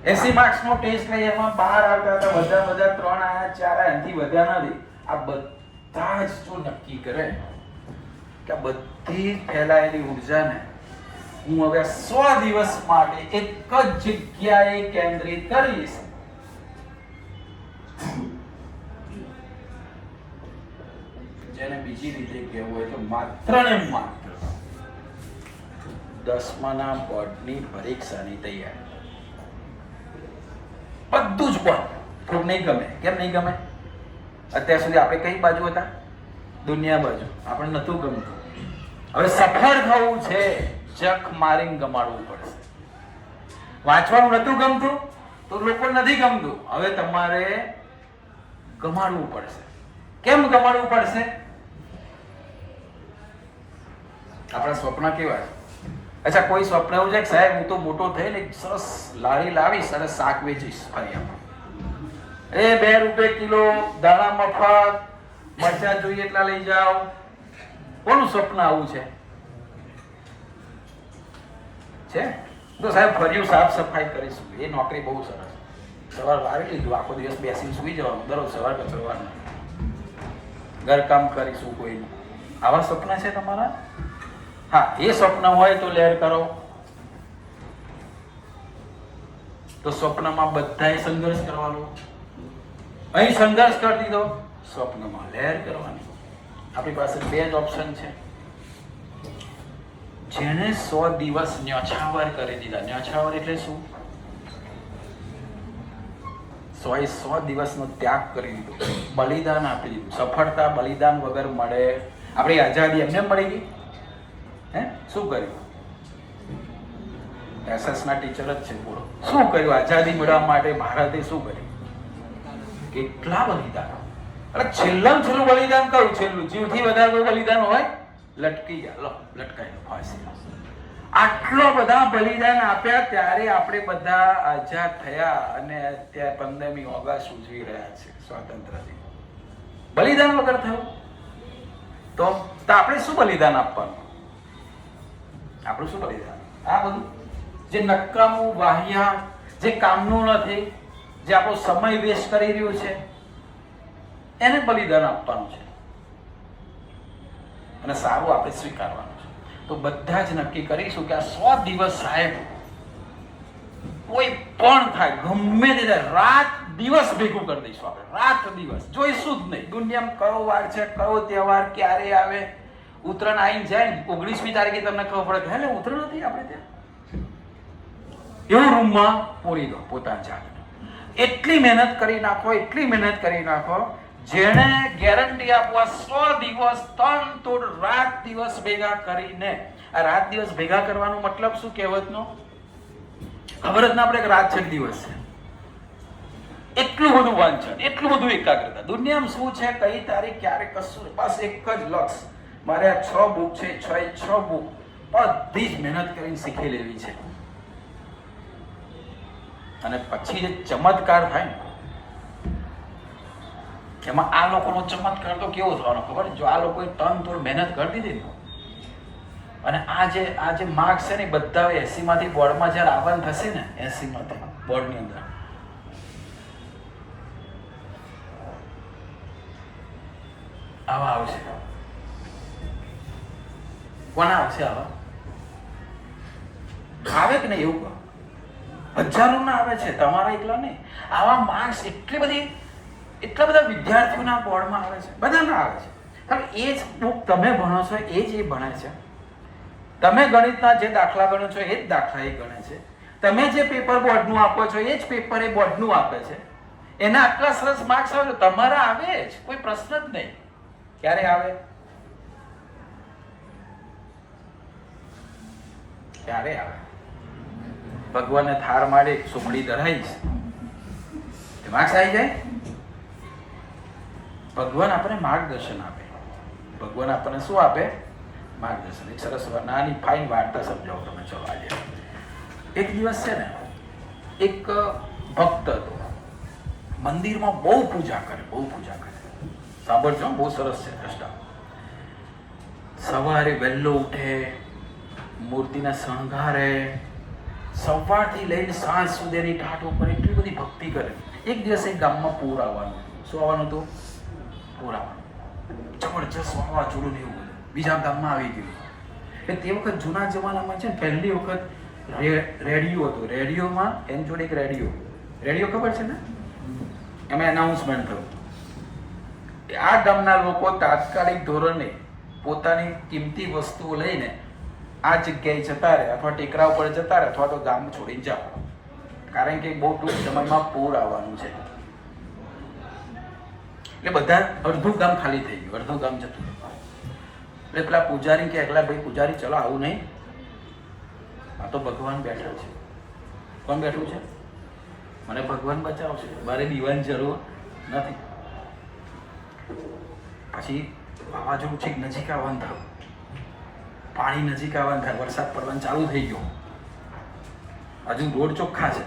80 માર્ક્સનો ટેસ્ટ લઈ એમાં 12 આવતા હતા, બધા 3 આયા, 4 આયા, એનાથી વધ્યા નથી. આ બધા જ જો નક્કી કરે કે બધી ફેલાયેલી ઉર્જાને હું હવે 100 દિવસ માટે એક જ જગ્યાએ કેન્દ્રિત કરીશ, જેને બીજી રીતે કહેવું હોય તો માત્ર ને માત્ર 10માના બોર્ડની પરીક્ષાની તૈયારી. બધું જ પણ થોડું નહીં ગમે. કેમ નહીં ગમે? અત્યાર સુધી આપણે કઈ બાજુ હતા? દુનિયા બાજુ. આપણે નતું ગમતું. હવે સફળ થવું છે, જખ મારીને ગમાડવું પડશે. વાંચવાનું નતું ગમતું તો લોકો નથી ગમતું, હવે તમારે ગમાડવું પડશે. કેમ ગમાડવું પડશે? આપણા સ્વપ્ન કેવા છે? અચ્છા, કોઈ સ્વપ્ન એવું છે કે સાહેબ હું તો મોટો થઈને સરસ લારી લાવીશ અને શાક વેચીશ ફરિયામાં, એ 2 રૂપિયા કિલો, દાણા મફત, મરચા જોઈએ એટલા લઈ જાઓ. કોનું સ્વપ્ન આવું છે? તો સાહેબ ફર્યું સાફ સફાઈ કરીશું, એ નોકરી બહુ સરસ. સવાર લાવી લીધું, આખો દિવસ બેસીને સુઈ જવાનું, દરરોજ સવાર કચરવાનું, ઘરકામ કરીશું કોઈનું. આવા સપના છે તમારા? હા, એ સ્વપ્ન હોય તો લહેર કરો. તો સ્વપ્નમાં બધાએ સંઘર્ષ કરવાનો. અહીં સંઘર્ષ કરી દીધો, સ્વપ્નમાં લહેર કરવાની. આપણી પાસે 2 જ ઓપ્શન છે. જેને 100 દિવસ ન્યોછાવર કરી દીધા. ન્યોછાવર એટલે શું? 100 દિવસનો ત્યાગ કરી દીધો, બલિદાન આપી દીધું. સફળતા બલિદાન વગર મળે. આપણી આઝાદી એમને મળી ગઈ? શું કર્યું? એસએસના ટીચર જ છે, બોલો શું કર્યું આઝાદી મેળવવા માટે? ભારતે શું કર્યું? કેટલા બલિદાન! અરે છેલ્લામાં છેલ્લું બલિદાન કયું? છેલ્લું જીવથી વધારે કોઈ બલિદાન હોય? લટકી ગયા, લો લટકાઈ ફાંસી. આટલો બધા બલિદાન આપ્યા ત્યારે આપણે બધા આઝાદ થયા અને અત્યારે 15મી ઓગસ્ટ ઉજવી રહ્યા છે, સ્વાતંત્ર્ય દિવસ. બલિદાન વગર થયું તો આપણે શું બલિદાન આપવાનું? આપણું શું બલિદાન? આ બધું જે નકામું, વાહિયાત, જે કામનું નથી, જે આપણો સમય વેસ્ટ કરી રહ્યું છે, એને બલિદાન આપવાનું છે. અને સારું આપણે સ્વીકારવાનું છે. તો બધા જ નક્કી કરીશું કે આ 100 દિવસ સાહેબ કોઈ પણ થાય, ગમે તે થાય, રાત દિવસ ભેગું કરી દઈશું આપણે. રાત દિવસ જોઈશું જ નહીં. દુનિયામાં કયો વાર છે, કયો તહેવાર ક્યારે આવે, ઉત્તરાયણ આવીને જાય ને 19મી તારીખે તમને ખબર પડે કે હે ઉત્તરાયણ હતી આપણે ત્યાં. એવું રૂમમાં પૂરી દો પોતાની જાતને. એટલી મહેનત કરી નાખો, એટલી મહેનત કરી નાખો, જેને ગેરંટી આપવા 100 દિવસ તન તોડ રાત દિવસ ભેગા કરીને. આ રાત દિવસ ભેગા કરવાનો મતલબ શું કહેવતનો? ખબર જ ના પડે કે રાત છે દિવસ છે. એટલું બધું વાંચન, એટલું બધું એકાગ્રતા. દુનિયામાં શું છે, કઈ તારીખ, ક્યારે, કશું, બસ એક જ લક્ષ્ય. મારે આ 6 બુક છે, 6 બુક બધી જ મહેનત કરીને શીખી લેવી છે. અને પછી જે ચમત્કાર થાય ને, એમાં આ લોકોનો ચમત્કાર તો કેવો થવાનો ખબર? જો આ લોકોએ તન તોડ મહેનત કરી દીધી ને, અને આ જે માર્ક્સ છે ને બધા 80 માંથી બોર્ડમાં જ્યારે આવવાનું થશે ને, 80 માંથી બોર્ડની અંદર, આવા આવશે. કોના આવશે આવા? આવે કે નહીં? એવું કહો. હજારો ના આવે છે, તમારા એકલા નહીં. આવા માર્ક્સ એટલા બધા વિદ્યાર્થીઓના બોર્ડમાં આવે છે, બધાના આવે છે. કારણ એ જ બુક તમે ભણો છો, એ જ એ ભણે છે. તમે ગણિતના જે દાખલા ગણો છો, એ જ દાખલા એ ગણે છે. તમે જે પેપર બોર્ડનું આપો છો, એ જ પેપર એ બોર્ડનું આપે છે. એના આટલા સરસ માર્ક્સ આવે, તમારા આવે જ, કોઈ પ્રશ્ન જ નહીં. ક્યારે આવે? ક્યારે આવે? ભગવાનને થાર માડે સુમડી ધરાઈશ માર્ક્સ આવી જાય? ભગવાન આપણને માર્ગદર્શન આપે. ભગવાન આપણને શું આપે? માર્ગદર્શન. એક સરસ નાની ફાઇન વાર્તા સમજાવો તમે. ચલો આજે એક દિવસ છે ને, એક ભક્ત હતો, મંદિરમાં બહુ પૂજા કરે. સાંભળજો, બહુ સરસ છે દ્રષ્ટા. સવારે વહેલો ઉઠે, મૂર્તિને શણગારે, સવારથી લઈને સાંજ સુધીની ટાટો કરે, એટલી બધી ભક્તિ કરે. એક દિવસ એક ગામમાં પૂર આવવાનું. શું આવવાનું હતું? પૂર આવવાનું. જબરજસ્ત વાવાઝોડું ને એવું બધું બીજા ગામમાં આવી ગયું. એટલે તે વખત જૂના જમાનામાં છે ને, પહેલી વખત રેડિયો હતો. રેડિયોમાં એની જોડે એક રેડિયો ખબર છે ને, એમાં એનાઉન્સમેન્ટ થયું. આ ગામના લોકો તાત્કાલિક ધોરણે પોતાની કિંમતી વસ્તુઓ લઈને આ જગ્યાએ જતા રહે, અથવા ટેકરા ઉપર જતા રહે, અથવા તો ગામ છોડીને જાઓ, કારણ કે બહુ ટૂંક સમયમાં પૂર આવવાનું છે. એટલે બધા અડધું ગામ ખાલી થઈ ગયું, અડધું ગામ જતું. એટલે પેલા પૂજારી કે એકલા ભાઈ પૂજારી ચલો આવું નહીં, આ તો ભગવાન બેઠા છે. કોણ બેઠું છે? મને ભગવાન બચાવશે, મારે દીવાની જરૂર નથી. પછી વાવાઝોડું છેક નજીક આવવાનું થયું, પાણી નજીક આવવાનું થાય, વરસાદ પડવાનું ચાલુ થઈ ગયો, હજુ રોડ ચોખ્ખા છે.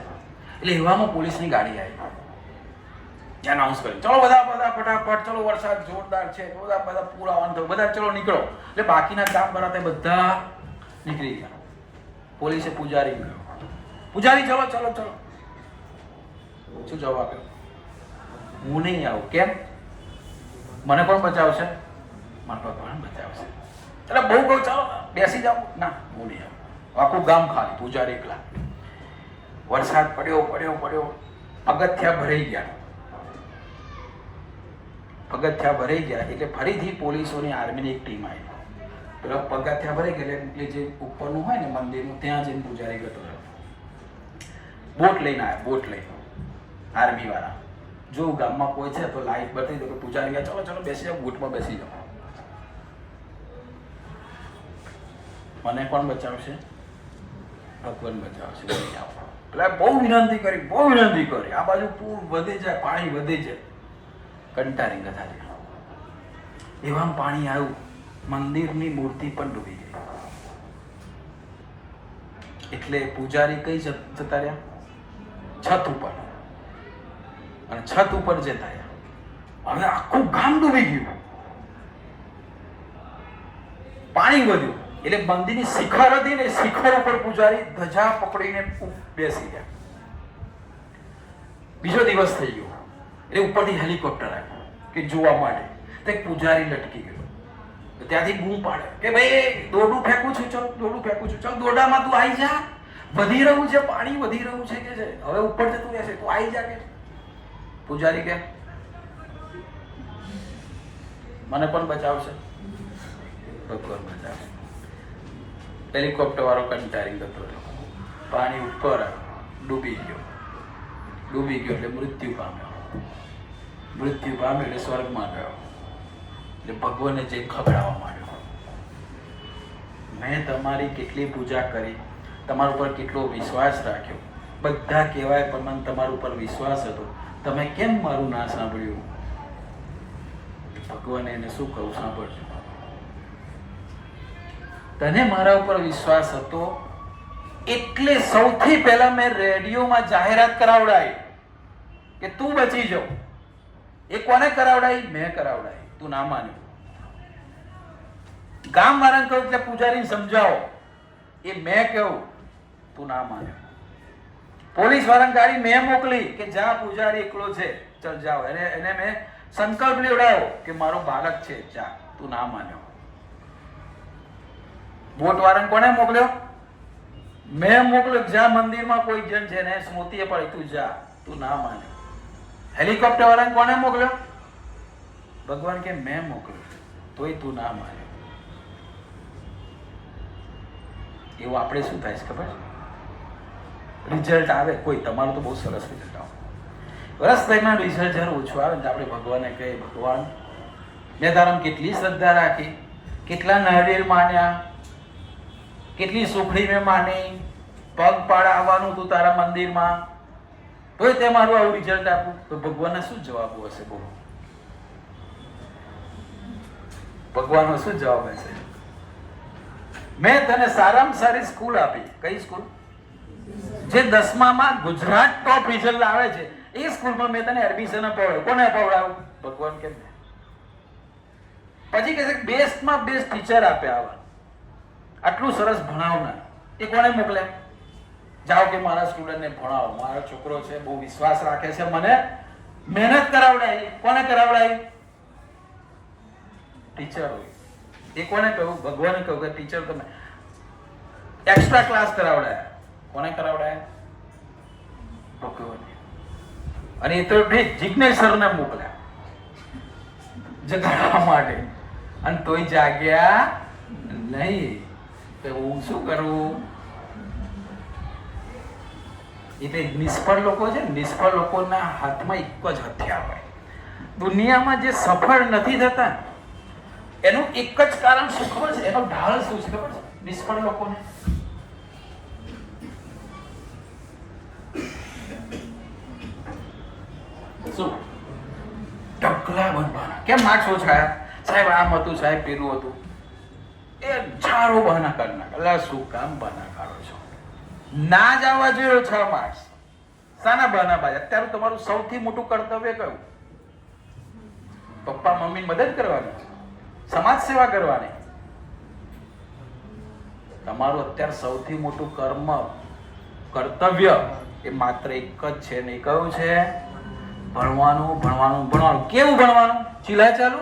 એટલે એવામાં પોલીસની ગાડી આવી, એનાઉન્સ કરી, ચલો બધા ફટાફટ, ચલો વરસાદ જોરદાર છે, બધા પૂર આવવાનું થયું, બધા ચલો નીકળો. એટલે બાકીના કામ કરાતા બધા નીકળી ગયા. પોલીસે પૂજારી ગયો, પૂજારી ચલો. શું જવાબ આપ્યો? હું નહીં આવું. કેમ? મને કોણ બચાવશે? મારા ભગવાન બચાવશે. એટલે બહુ કહું ચાલો બેસી જાઓ. ના, હું નહીં આવું. આખું ગામ ખાલી, પૂજારી એકલા. વરસાદ પડ્યો, પગથિયા ભરાઈ ગયા એટલે ફરીથી પોલીસોની આર્મીની એક ટીમ આવી. પેલા પગથિયા ભરાઈ ગયા એટલે જે ઉપરનું હોય ને મંદિરનું, ત્યાં જઈને પૂજારી ગયો. બોટ લઈને આર્મી વાળા. જો ગામમાં કોઈ છે તો લાઈટ બતાવી દો કે પૂજારી ગયા, ચલો બેસી જાઓ, બોટમાં બેસી જાઓ. મને કોણ બચાવશે? ભગવાન બચાવશે. પેલા બહુ વિનંતી કરી, આ બાજુ પૂર વધે જાય, પાણી વધે જાય, કંટાળી ગયા. એવામાં પાણી આવ્યું, મંદિરની મૂર્તિ પણ ડૂબી ગઈ. એટલે પૂજારી કઈ જતા રહ્યા? છત ઉપર. અને છત ઉપર જતા રહ્યા. હવે આખું ગામ ડૂબી ગયું, પાણી વધ્યું. એટલે મંદિરની શિખર હતી ને, શિખર ઉપર પૂજારી ધજા પકડીને બેસી ગયા. બીજો દિવસ થઈ ગયો એટલે ઉપરથી હેલિકોપ્ટર આવ્યું કે જોવા માટે. તો એક પૂજારી લટકી ગયો. ત્યાંથી બૂમ પાડે કે ભાઈ દોરડું ફેંકું છું, ચલ દોરડામાં તું આવી જા, વધી રહ્યું છે, પાણી વધી રહ્યું છે, કે છે હવે ઉપર જતું રહેશે, તું આવી જા. કે પૂજારી કે મને પણ બચાવશે? ભગવાન બચાવશે. હેલિકોપ્ટર વાળો કંટાળી જતો રહ્યો, પાણી ઉપર ડૂબી ગયો એટલે મૃત્યુ પામ્યો એટલે સ્વર્ગમાં ગયો. એટલે ભગવાને જે ખબડાવવા માંડ્યો, મેં તમારી કેટલી પૂજા કરી, તમારા ઉપર કેટલો વિશ્વાસ રાખ્યો, બધા કહેવાય પણ મને તમારા ઉપર વિશ્વાસ હતો, તમે કેમ મારું ના સાંભળ્યું? ભગવાને એને શું કહું? સાંભળજો, તને મારા ઉપર વિશ્વાસ હતો એટલે સૌથી પહેલા મેં રેડિયોમાં જાહેરાત કરાવડાવી કે તું બચી જાઓ. એ કોને કરાવડાવી? મેં કરાવડાવી. તું ના માન્યો. ગામ વાળાને કહ્યું એટલે પૂજારીને સમજાવો, એ મેં કહ્યું, તું ના માન્યો. પોલીસ વાળાની ગાડી મેં મોકલી કે જા પૂજારી એકલો છે, ચલ જાઓ. એને મેં સંકલ્પ લેવડાવ્યો કે મારો બાળક છે, જા. તું ના માન્યો. બોટ વાળાને કોને મોકલ્યો? મેં મોકલ્યો. જ્યાં મંદિરમાં કોઈ જણ છે ને સ્મૃતિએ પડી, તું જા. તું ના માન્યો. હેલિકોપ્ટર વાળાને કોને મોકલ્યો? ભગવાન કે મેં મોકલ્યો, તોય તું ના માન્યો. એવું આપણે શું થાય છે ખબર? રિઝલ્ટ આવે કોઈ, તમારું તો બહુ સરસ રિઝલ્ટ આવે. વર્ષ દરમિયાન રિઝલ્ટ જ્યારે ઓછું આવે ને આપણે ભગવાનને કહીએ, ભગવાન મેં તારામાં કેટલી શ્રદ્ધા રાખી, કેટલા નારિયેળ માન્યા, કેટલી સુખડી મેં માની, પગ પાડાવવાનું તું તારા મંદિરમાં, તોય તે મારું આવું રિઝલ્ટ આપું, તો ભગવાનને શું જવાબ હશે? બોલો, ભગવાનનો શું જવાબ હશે? મેં તને સારામાં સારી સ્કૂલ આપી. કઈ સ્કૂલ? જે 10માં ગુજરાત ટોપ રિઝલ્ટ લાવે છે એ સ્કૂલમાં મેં તને એડમિશન અપાવ્યું. કોને અપાવડાવું? ભગવાન કેમ? પછી કહે છે બેસ્ટમાં બેસ્ટ ટીચર આપ્યા, આવા આટલું સરસ ભણાવનાર, એ કોને મોકલે? જાઓ કે મારા સ્ટુડન્ટને ભણાવો, મારો છોકરો છે બહુ વિશ્વાસ રાખે છે, મને મહેનત કરાવડાવી. કોને કરાવડાવી? ટીચર હોય. એ કોને કહ્યું? ભગવાને કહ્યું કે ટીચર તમે એક્સ્ટ્રા ક્લાસ કરાવડાયા. કોને કરાવડાયા? ભગવાને. અને એ તો જિજ્ઞેશ સરને મોકલ્યા જગાડવા માટે, અને તોય જાગ્યા નહીં. તો હું શું કરું? એટલે નિષ્ફળ લોકો છે, નિષ્ફળ લોકોના હાથમાં એક જ હથિયાર હોય. દુનિયામાં જે સફળ નથી થતા એનું એક જ કારણ શું ખબર છે? એનો ઢાળ શું છે ખબર છે? નિષ્ફળ લોકોને શું? ઢગલા બનવાના. કેમ માર્ક્સ ઓછા? સાહેબ આમ હતું, સાહેબ પેલું હતું. એ ચારો બહાના કરી નાખે. એટલે શું કામ બહાના કાઢો છો? ના જ આવવા જોઈએ ઓછા માર્ક્સ. શાના બહાના બાજ? અત્યારે તમારું સૌથી મોટું કર્તવ્ય કયું? પપ્પા મમ્મીની મદદ કરવાની, સમાજ સેવા કરવાની. તમારું અત્યારે સૌથી મોટું કર્તવ્ય એ માત્ર એક જ છે. ને કયું છે? ભણવાનું, ભણવાનું, ભણવાનું. કેવું ભણવાનું? ચીલા ચાલુ?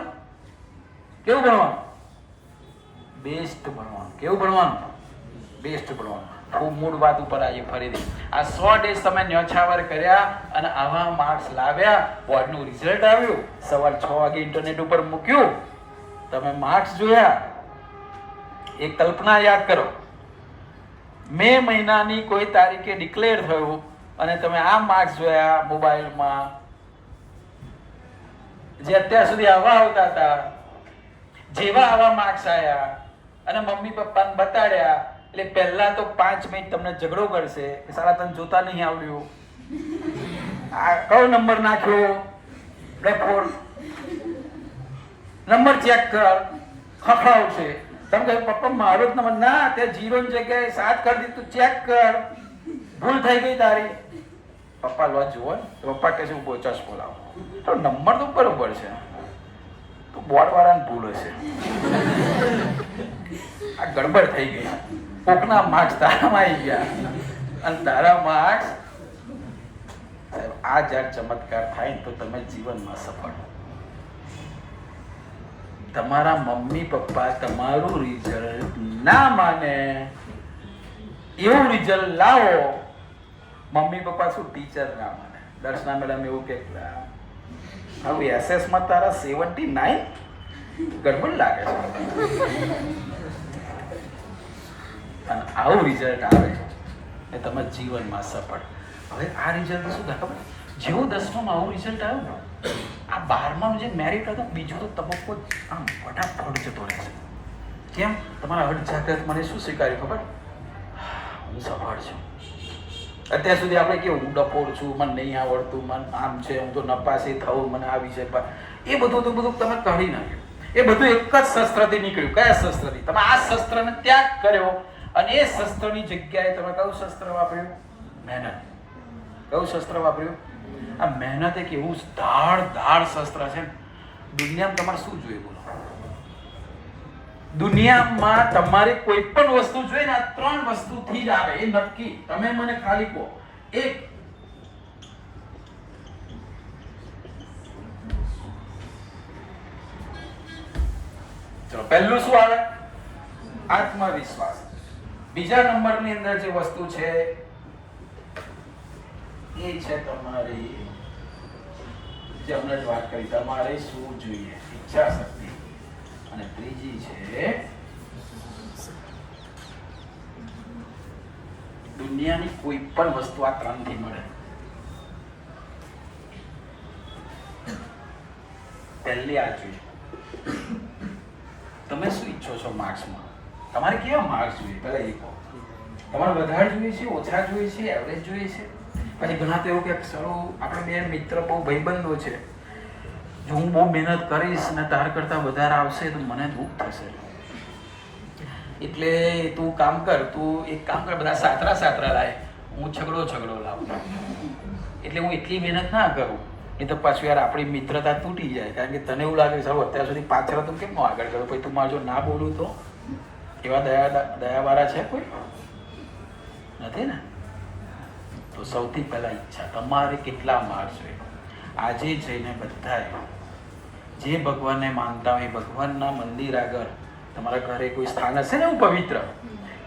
કેવું ભણવાનું? બેસ્ટ ભણવાનું. કેવું ભણવાનું? બેસ્ટ ભણવાનું. ખૂબ મૂળ વાત ઉપર આવીએ ફરીથી. આ 100 ડેઝ તમે ન્યોછાવર કર્યા અને આવા માર્ક્સ લાવ્યા, બોર્ડનું રિઝલ્ટ આવ્યું, સવારે 6 વાગે ઇન્ટરનેટ ઉપર મૂક્યું, તમે માર્ક્સ જોયા. એક કલ્પના યાદ કરો, મે મહિનાની કોઈ તારીખે ડિક્લેર થયું અને તમે આ માર્ક્સ જોયા મોબાઈલમાં, જે અત્યાર સુધી આવા આવતા હતા, જેવા આવા માર્ક્સ આવ્યા, અને મમ્મી પપ્પાને બતાડ્યા. એટલે પહેલા તો 5 મિનિટ તમને ઝઘડો કરશે કે સાલા તને જોતા નહીં આવડ્યું, આ કયો નંબર નાખ્યો, રેકોર્ડ નંબર ચેક કર, ખખડાવશે. તમે કહે પપ્પા મારો જ નંબર ના, તે 0 ની જગ્યાએ 7 કરી દીધું, ચેક કર, ભૂલ થઈ ગઈ તારી. પપ્પા લો જુઓ તો પપ્પા કહે છે હું ચશ બોલાવો, તો નંબર તો બરોબર છે, તો બોર્ડ વાળાને ભૂલ હશે, આ ગડબડ થઈ ગઈ, કોકના માર્ક્સ તારામાં આવી ગયા અને તારા માર્ક્સ. આ જ્યારે ચમત્કાર થાય ને તો તમે જીવનમાં સફળ. તમારા મમ્મી પપ્પા તમારું રિઝલ્ટ ના માને એવું રિઝલ્ટ લાવો. મમ્મી પપ્પા શું ટીચર ના માને? દર્શના મેડમ એવું કે હવે એસએસ માં તારા 79, ગડબડ લાગે છે. અને આવું રિઝલ્ટ આવે એ તમે જીવનમાં સફળ. હવે આ રિઝલ્ટ શું થાય ખબર? જેવું 10માં આવું રિઝલ્ટ આવ્યું, આ 12માં જે મેરિટ હતો બીજો તો તબક્કો આમ ફટાફટ જતો રહેશે. કેમ? તમારા અર્ધ જાગૃત મને શું સ્વીકાર્યું ખબર? હું સફળ છું. અત્યાર સુધી આપણે કેવું, હું ડફોડ છું, મને નહીં આવડતું, મને આમ છે, હું તો નપાસી થવું, મને આ વિષય પર, એ બધું તમે કાઢી નાખ્યું. એ બધું એક જ શસ્ત્રથી નીકળ્યું. કયા શસ્ત્રથી? તમે આ શસ્ત્રને ત્યાગ કર્યો અને એ શસ્ત્રની જગ્યાએ તમે કયું શસ્ત્ર વાપર્યું? મહેનત. કયું શસ્ત્ર વાપર્યું? આ મહેનત એક એવું ધાડ શસ્ત્ર છે. દુનિયામાં તમારે શું જોઈએ બોલો? દુનિયામાં તમારે કોઈ પણ વસ્તુ જોઈએ ને, આ 3 વસ્તુથી જ આવે, એ નક્કી. તમે મને ખાલી કહો. એક, ચલો પહેલું શું આવે? આત્મવિશ્વાસ. બીજા નંબરની અંદર જે વસ્તુ છે એ છે તમારી, જે હમણાં જ વાત કરી, તમારે શું જોઈએ? ઈચ્છા શક્તિ. અને ત્રીજી છે દુનિયાની કોઈ પણ વસ્તુ આ 3 થી મળે. પહેલી આ જોઈએ, તમે શું ઈચ્છો છો માર્ક્સમાં? તમારે કેવા માર્ક્સ જોઈએ પહેલા એ કહો. તમારે વધારે જોઈએ છે, ઓછા જોઈએ છે, એવરેજ જોઈએ છે? પછી ઘણા તો એવું કે ચલો આપણે બે મિત્ર બહુ ભાઈબંધો છે, જો હું બહુ મહેનત કરીશ ને તાર કરતાં વધારે આવશે તો મને દુઃખ થશે, એટલે તું કામ કર, તું એક કામ કર, બધા સાતરા લાય, હું છગડો લાવું, એટલે હું એટલી મહેનત ના કરું, એ તો પાછું યાર આપણી મિત્રતા તૂટી જાય. કારણ કે તને એવું લાગે સારું અત્યાર સુધી પાછળ તું કેમ આગળ કર્યો, પછી તું મારે જો ના બોલું તો? એવા દયાવાળા છે કોઈ? નથી ને. તો સૌથી પહેલા ઈચ્છા, તમારે કેટલા માર્ક્સ હોય આજે જઈને બધાએ જે ભગવાનને માનતા હોય ભગવાનના મંદિર આગળ, તમારા ઘરે કોઈ સ્થાન હશે ને એવું પવિત્ર,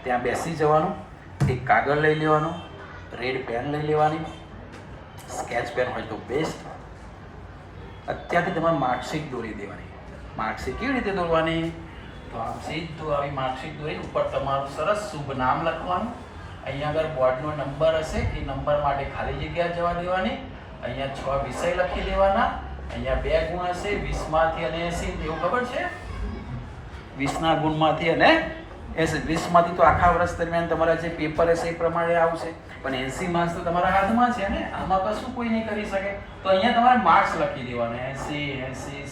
ત્યાં બેસી જવાનું, એક કાગળ લઈ લેવાનું, રેડ પેન લઈ લેવાની, સ્કેચ પેન હોય તો બેસ્ટ. અત્યારથી તમારે માર્કશીટ દોરી દેવાની. માર્કશીટ કેવી રીતે દોરવાની? તો આમ સીધું આવી માર્કશીટ દોરી ઉપર તમારું સરસ શુભ નામ લખવાનું, અહીંયા આગળ બોર્ડનો નંબર હશે એ નંબર માટે ખાલી જગ્યા જવા દેવાની, અહીંયા 6 વિષય લખી દેવાના, અહીંયા 2 ગુણ હશે 20 માંથી અને 80, એવું ખબર છે? 20ના ગુણમાંથી અને 20 માંથી તો આખા વર્ષ દરમિયાન તમારા જે પેપર હશે એ પ્રમાણે આવશે, પણ 80 માર્ક્સ તો તમારા હાથમાં છે ને, આમાં કશું કોઈ નહીં કરી શકે. તો અહીંયા તમારે માર્ક્સ લખી દેવાના 80,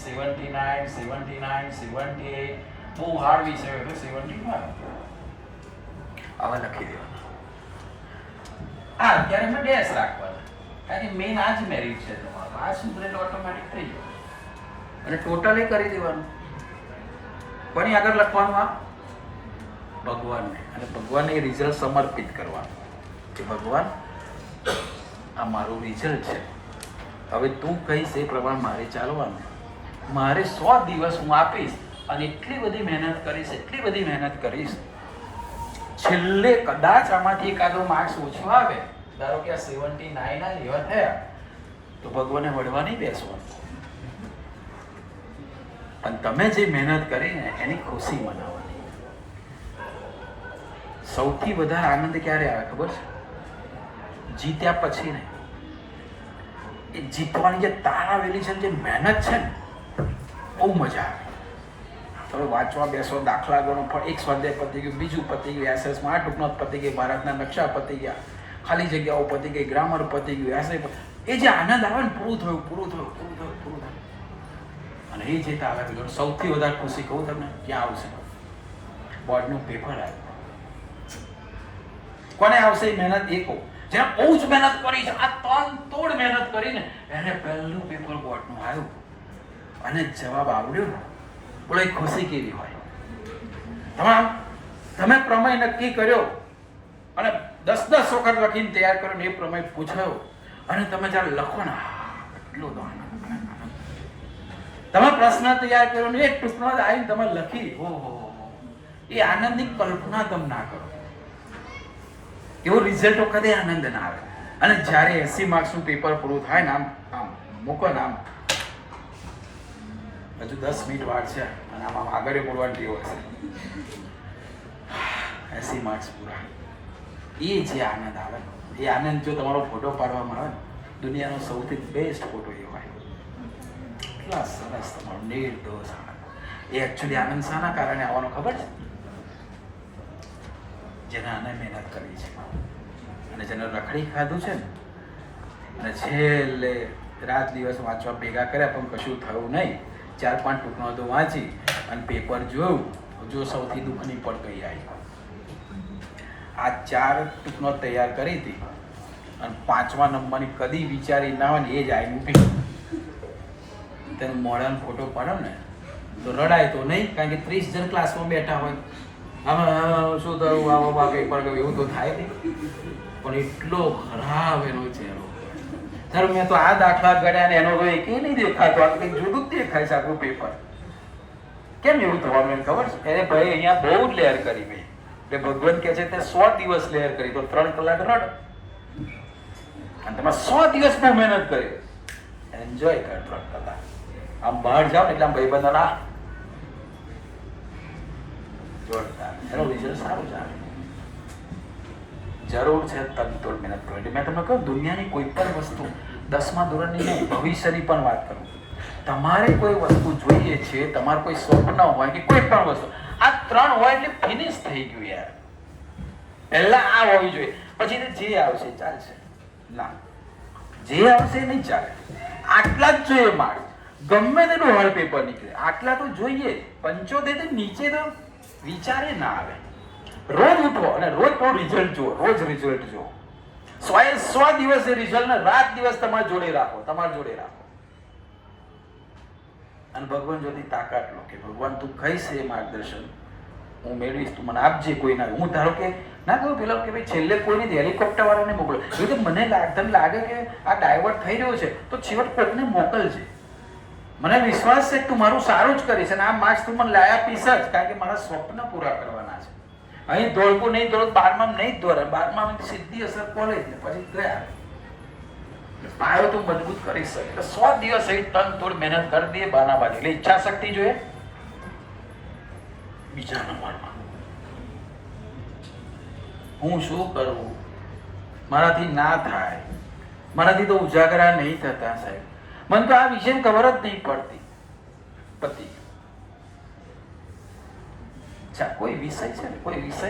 79, 79, 78, બહુ હાર્ડ વિષય હોય તો 75 આવા લખી દેવાના. અત્યારે મેં ડેશ રાખવાના, કારણ કે મેઇન આ જ મેરિટ છે તમારો, આ સુધરે તો ઓટોમેટિક થઈ જાય. અને ટોટલ એ કરી દેવાનું. કોની આગળ લખવાનું? આ ભગવાનને. અને ભગવાનને એ રિઝલ્ટ સમર્પિત કરવાનું કે ભગવાન આ મારું રિઝલ્ટ છે, હવે તું કહીશ એ પ્રમાણે મારે ચાલવાનું, મારે 100 દિવસ હું આપીશ અને એટલી બધી મહેનત કરીશ, છેલ્લે કદાચ આમાંથી એકાદો માર્ક્સ ઓછો આવે, ધારો કે આ 79 એવા થયા, તો ભગવાને વળવા નહીં બેસવાનું, પણ તમે જે મહેનત કરીને એની ખુશી મનાવવાની. સૌથી વધારે આનંદ ક્યારે આવે ખબર છે? જીત્યા પછી ને. એ જીતવાની જે તાર આવેલી છે, જે મહેનત છે ને, બહુ મજા આવે. તમે વાંચવા બેસો, દાખલા ગણો, પણ એક સ્વાધ્યાય પતી ગયું, બીજું પતી ગયું, એસએસમાં 8 ટૂંકનો પતી ગઈ, ભારતના નકશા પતી ગયા, ખાલી જગ્યાઓ પતી ગઈ, ગ્રામર પતી ગયું, એસે એ જે આનંદ આવે ને, પૂરું થયું. અને એ જે આવે પેલો સૌથી વધારે ખુશી કહું તમને ક્યાં આવશે? બોર્ડનું પેપર આવે. કોને આવશે એ મહેનત? એ કહું જેને બહુ જ મહેનત કરી છે, આ તોડ મહેનત કરીને એને પહેલું પેપર બોર્ડનું આવ્યું અને જવાબ આવડ્યો, બોલો એ ખુશી કેવી હોય? તમે પ્રમેય નક્કી કર્યો અને 10 વખત લખીને તૈયાર કર્યો ને એ પ્રમેય પૂછાયો અને તમે જ્યારે લખો ને, એટલો તો આનંદ. તમે પ્રશ્ન તૈયાર કર્યો ને એક ટૂંકનો આવીને તમે લખી, એ આનંદની કલ્પના તમે ના કરો. એવો રિઝલ્ટ વખતે આનંદ ના આવે. અને જ્યારે 80 માર્ક્સનું પેપર પૂરું થાય ને, આમ મૂકો ને, આમ હજુ 10 મિનિટ વાર છે અને આમ આગળ બોલવાની ટેવ હશે, 80 માર્ક્સ પૂરા, એ જે આનંદ આવે, એ આનંદ જો તમારો ફોટો પાડવામાં આવે ને, દુનિયાનો સૌથી બેસ્ટ ફોટો એ હોય. એટલા સરસ તમારો નિર્દોષ આનંદ. એ એકચ્યુઅલી આનંદ શાના કારણે આવવાનો ખબર છે? જેને આને મહેનત કરી છે અને જેને રખડી ખાધું છે ને, અને છેલ્લે રાત દિવસ વાંચવા ભેગા કર્યા પણ કશું થયું નહીં, 4-5 ટૂંકનો તો વાંચી અને પેપર જોયું, જો સૌથી દુઃખની પડ ગઈ આવી. આ 4 ટૂંકનો તૈયાર કરી હતી અને 5મા નંબરની કદી વિચારી ના હોય ને, એ જ આવી મૂકી. તેનું મોઢાનો ફોટો પાડો ને તો રડાય તો નહીં, કારણ કે 30 જણ ક્લાસમાં બેઠા હોય, આમાં શું થયું, આવા પેપર ગયું, એવું તો થાય નહીં. પણ એટલો ખરાબ એનો ચહેરો. સર મેં તો આ દાખલા ગણ્યા ને એનો તો એક નહીં દેખાતો, આ કંઈક જુદું જ દેખાય છે આપણું પેપર. કેમ એવું થવાનું એને ખબર છે? એને ભાઈ અહીંયા બહુ જ લેર કરી ભાઈ, એટલે ભગવાન કહે છે તે 100 દિવસ લેર કરી તો 3 કલાક રડ, અને તમે 100 દિવસ બહુ મહેનત કરી, એન્જોય કર 3 કલાક. આમ બહાર જાઓ ને એટલે આમ ભાઈબંધો ના જોરદાર, એનો રિઝલ્ટ સારું ચાલે. જરૂર છે તનતોડ મહેનત કરવાની. મેં તમને કહ્યું દુનિયાની કોઈ પણ વસ્તુ, 10મા ધોરણની નહીં, ભવિષ્યની પણ વાત કરું, તમારે કોઈ વસ્તુ જોઈએ છે, તમારે કોઈ સ્વપ્ન હોય કે કોઈ પણ વસ્તુ, આ ત્રણ હોય એટલે ફિનિશ થઈ ગયું યાર. પહેલા આ હોવી જોઈએ, પછી જે આવશે ચાલશે. ના, જે આવશે નહીં ચાલે. આટલા જ જોઈએ માર્ક. ગમે તેનું હળ પેપર નીકળે આટલા તો જોઈએ. 75 થી નીચે તો વિચારે ના આવે. રોજ ઉઠો અને રોજ થોડું રિઝલ્ટ જુઓ. રોજ રિઝલ્ટ જુઓ. 100 દિવસે રિઝલ્ટ ને રાત દિવસ તમારા જોડે રાખો. અને ભગવાન જોડે તાકાત લો કે ભગવાન તું કહીશ એ માર્ગદર્શન હું મેળવીશ, તું મને આપજે. કોઈ ના હું ધારો કે ના કહું પેલા કે ભાઈ છેલ્લે કોઈને હેલિકોપ્ટર વાળાને મોકલો. એ તો મને લાગે કે આ ડાયવર્ટ થઈ રહ્યો છે તો છેવટ કોઈને મોકલજે. મને વિશ્વાસ છે કે તું મારું સારું જ કરીશ અને આ માર્ક્સ તું મને લાયા પીસ જ, કારણ કે મારા સ્વપ્ન પૂરા કરવાના છે. અહીં દોડવું નહીં, દોડ 12માં નહીં જ દોડે. 12માં સીધી અસર કોલેજ ને પછી ગયા. પાયો તું મજબૂત કરી શકે. 100 દિવસ અહીં તન તોડ મહેનત કરી દે બાના બાજુ. એટલે ઈચ્છા શક્તિ જોઈએ. બીજા નંબરમાં હું શું કરું, મારાથી ના થાય, મારાથી તો ઉજાગરા નહીં થતા સાહેબ, મને તો આ વિષય ખબર જ નહીં પડતી. પતિ કોઈ વિષય છે ને, કોઈ વિષય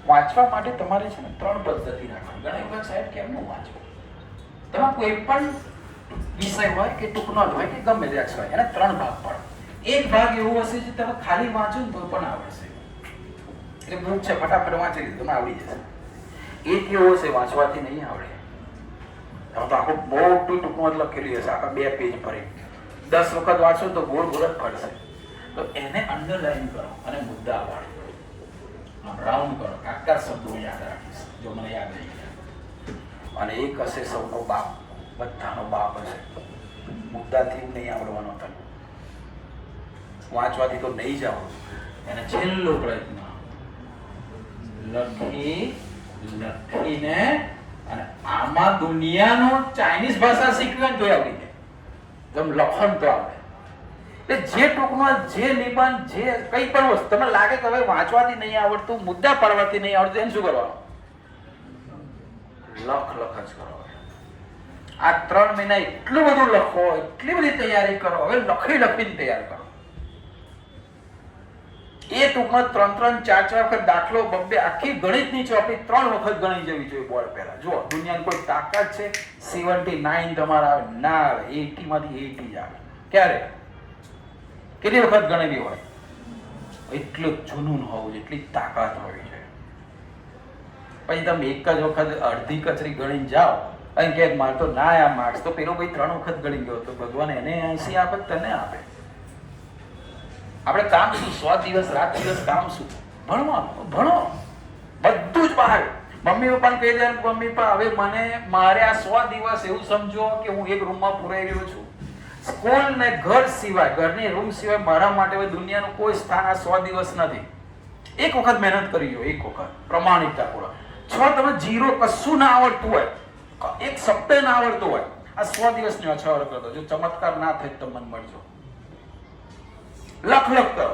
વાંચવા માટે તમારે છે ને 3 પદ્ધતિ રાખવાની. ઘણી વખત સાહેબ કેમનું વાંચવું, તમે કોઈ પણ વિષય હોય કે ટૂંકનો હોય કે ગમે તે હોય એના 3 ભાગ પડે. એક ભાગ એવો હશે જે તમે ખાલી વાંચો ને તો પણ આવડશે. એટલે બુક છે ફટાફટ વાંચી લીધું તમને આવડી જશે. એક એવો હશે વાંચવાથી નહીં આવડે. તમે તો આખું મોટું ટૂંકમાં લખેલું હશે આખા 2 પેજ ભરી 10 વખત વાંચો તો ગોળ ગોળ જ ફરશે. તો એને અંડરલાઈન કરો અને મુદ્દા વાળો રાઉન્ડ કરો. આકાર શબ્દો યાદ રાખીશ જો મને યાદ નહીં ગયા. અને એક હશે સૌનો બાપ, બધાનો બાપ હશે. મુદ્દાથી નહીં આવડવાનો તને, વાંચવાથી તો નહીં જ આવડું. એને છેલ્લો પ્રયત્ન લખીને અને આમાં દુનિયાનો ચાઇનીઝ ભાષા શીખવી હોય તો આવડી જાય. તમે લખન તો આવડે. એટલે જે ટૂંકમાં જે નિબંધ જે કઈ પણ વસ્તુ તમને લાગે કે હવે વાંચવાથી નહીં આવડતું, મુદ્દા પાડવાથી નહીં આવડતું, એને શું કરવાનું? લખ જ કરો. આ 3 મહિના એટલું બધું લખો, એટલી બધી તૈયારી કરો. હવે લખીને તૈયાર કરો. એ ટૂંકમાં 3 4 વખત દાખલો બબ્બે આખી ગણિતની ચોપડી 3 વખત ગણી જવી જોઈએ બોર્ડ પહેલા. જુઓ દુનિયાની કોઈ તાકાત છે 79 તમારા આવે ના આવે, 80 માંથી 80 જ આવે. ક્યારે કેટલી વખત ગણેલી હોય? એટલું જુનૂન હોવું જોઈએ, એટલી તાકાત હોવી જોઈએ. પછી તમે એક જ વખત અડધી કચરી ગણીને જાઓ અને કે મારે તો ના આ માર્ક્સ તો પેલો ભાઈ 3 વખત ગણી ગયો તો ભગવાન એને 80 આપે તને આપે. આપણે કામ શું? 100 દિવસ રાત દિવસ કામ શું? ભણવાનું. ભણો બધું જ બહાર. મમ્મી પપ્પાને કહી દે મમ્મી પપ્પા હવે મારે આ 100 દિવસ એવું સમજો કે હું એક રૂમમાં પુરાઈ રહ્યો છું. સ્કૂલ ને ઘર સિવાય, ઘરની રૂમ સિવાય મારા માટે હવે દુનિયાનું કોઈ સ્થાન આ 100 દિવસ નથી. એક વખત મહેનત કરી લો, એક વખત પ્રમાણિકતા પૂરા. તમે 0 કશું ના આવડતું હોય, એક શબ્દ ના આવડતો હોય, આ 100 દિવસની ઓછા કરતો. જો ચમત્કાર ના થાય તો મન મળજો. લખ કરો.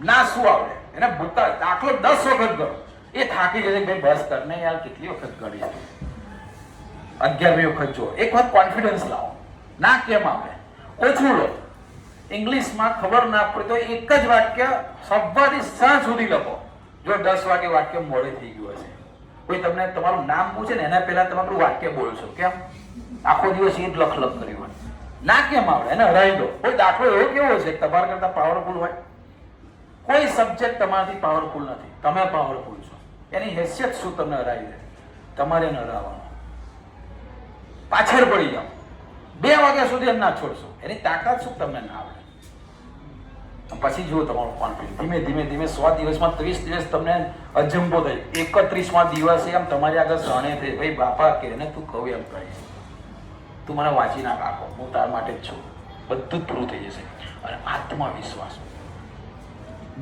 ના શું આવડે એને ભૂતા દાખલો 10 વખત કરો. એ થાકી જશે ભાઈ બસ કરને યાર કેટલી વખત ગણી 11મી વખત જો. એક વખત કોન્ફિડન્સ લાવો. ના કેમ આવડે ઓછું લો. ઇંગ્લિશમાં ખબર ના પડે તો એક જ વાક્ય સવારથી સાંજ સુધી લખો. જો 10 વાગે વાક્ય મોડે થઈ ગયું હશે, કોઈ તમને તમારું નામ પૂછે ને એના પહેલા તમે આપણું વાક્ય બોલશો. કેમ? આખો દિવસ એ જ લખ કર્યું હોય. ના કેમ આવડે એને હરાવી દો. કોઈ દાખલો એવો કેવો છે તમારા કરતા પાવરફુલ હોય? કોઈ સબ્જેક્ટ તમારાથી પાવરફુલ નથી, તમે પાવરફુલ છો. એની હેસિયત શું તમને હરાવી દે? તમારે એને હરાવવાનો. પાછળ પડી જાઓ, 2 વાગ્યા સુધી એમ ના છોડશો. એની તાકાત શું તમને ના આવડે? પછી જુઓ તમારું કોન્ફિડન્સ ધીમે ધીમે 100 દિવસમાં 30 દિવસ તમને અજંબો થાય. 31માં દિવસે એમ તમારી આગળ સણે થઈ ભાઈ બાપા કે એને તું કહું એમ કહીશ, તું મને વાંચી ના રાખો, હું તાર માટે જ છું. બધું જ પૂરું થઈ જશે. અને આત્મવિશ્વાસ,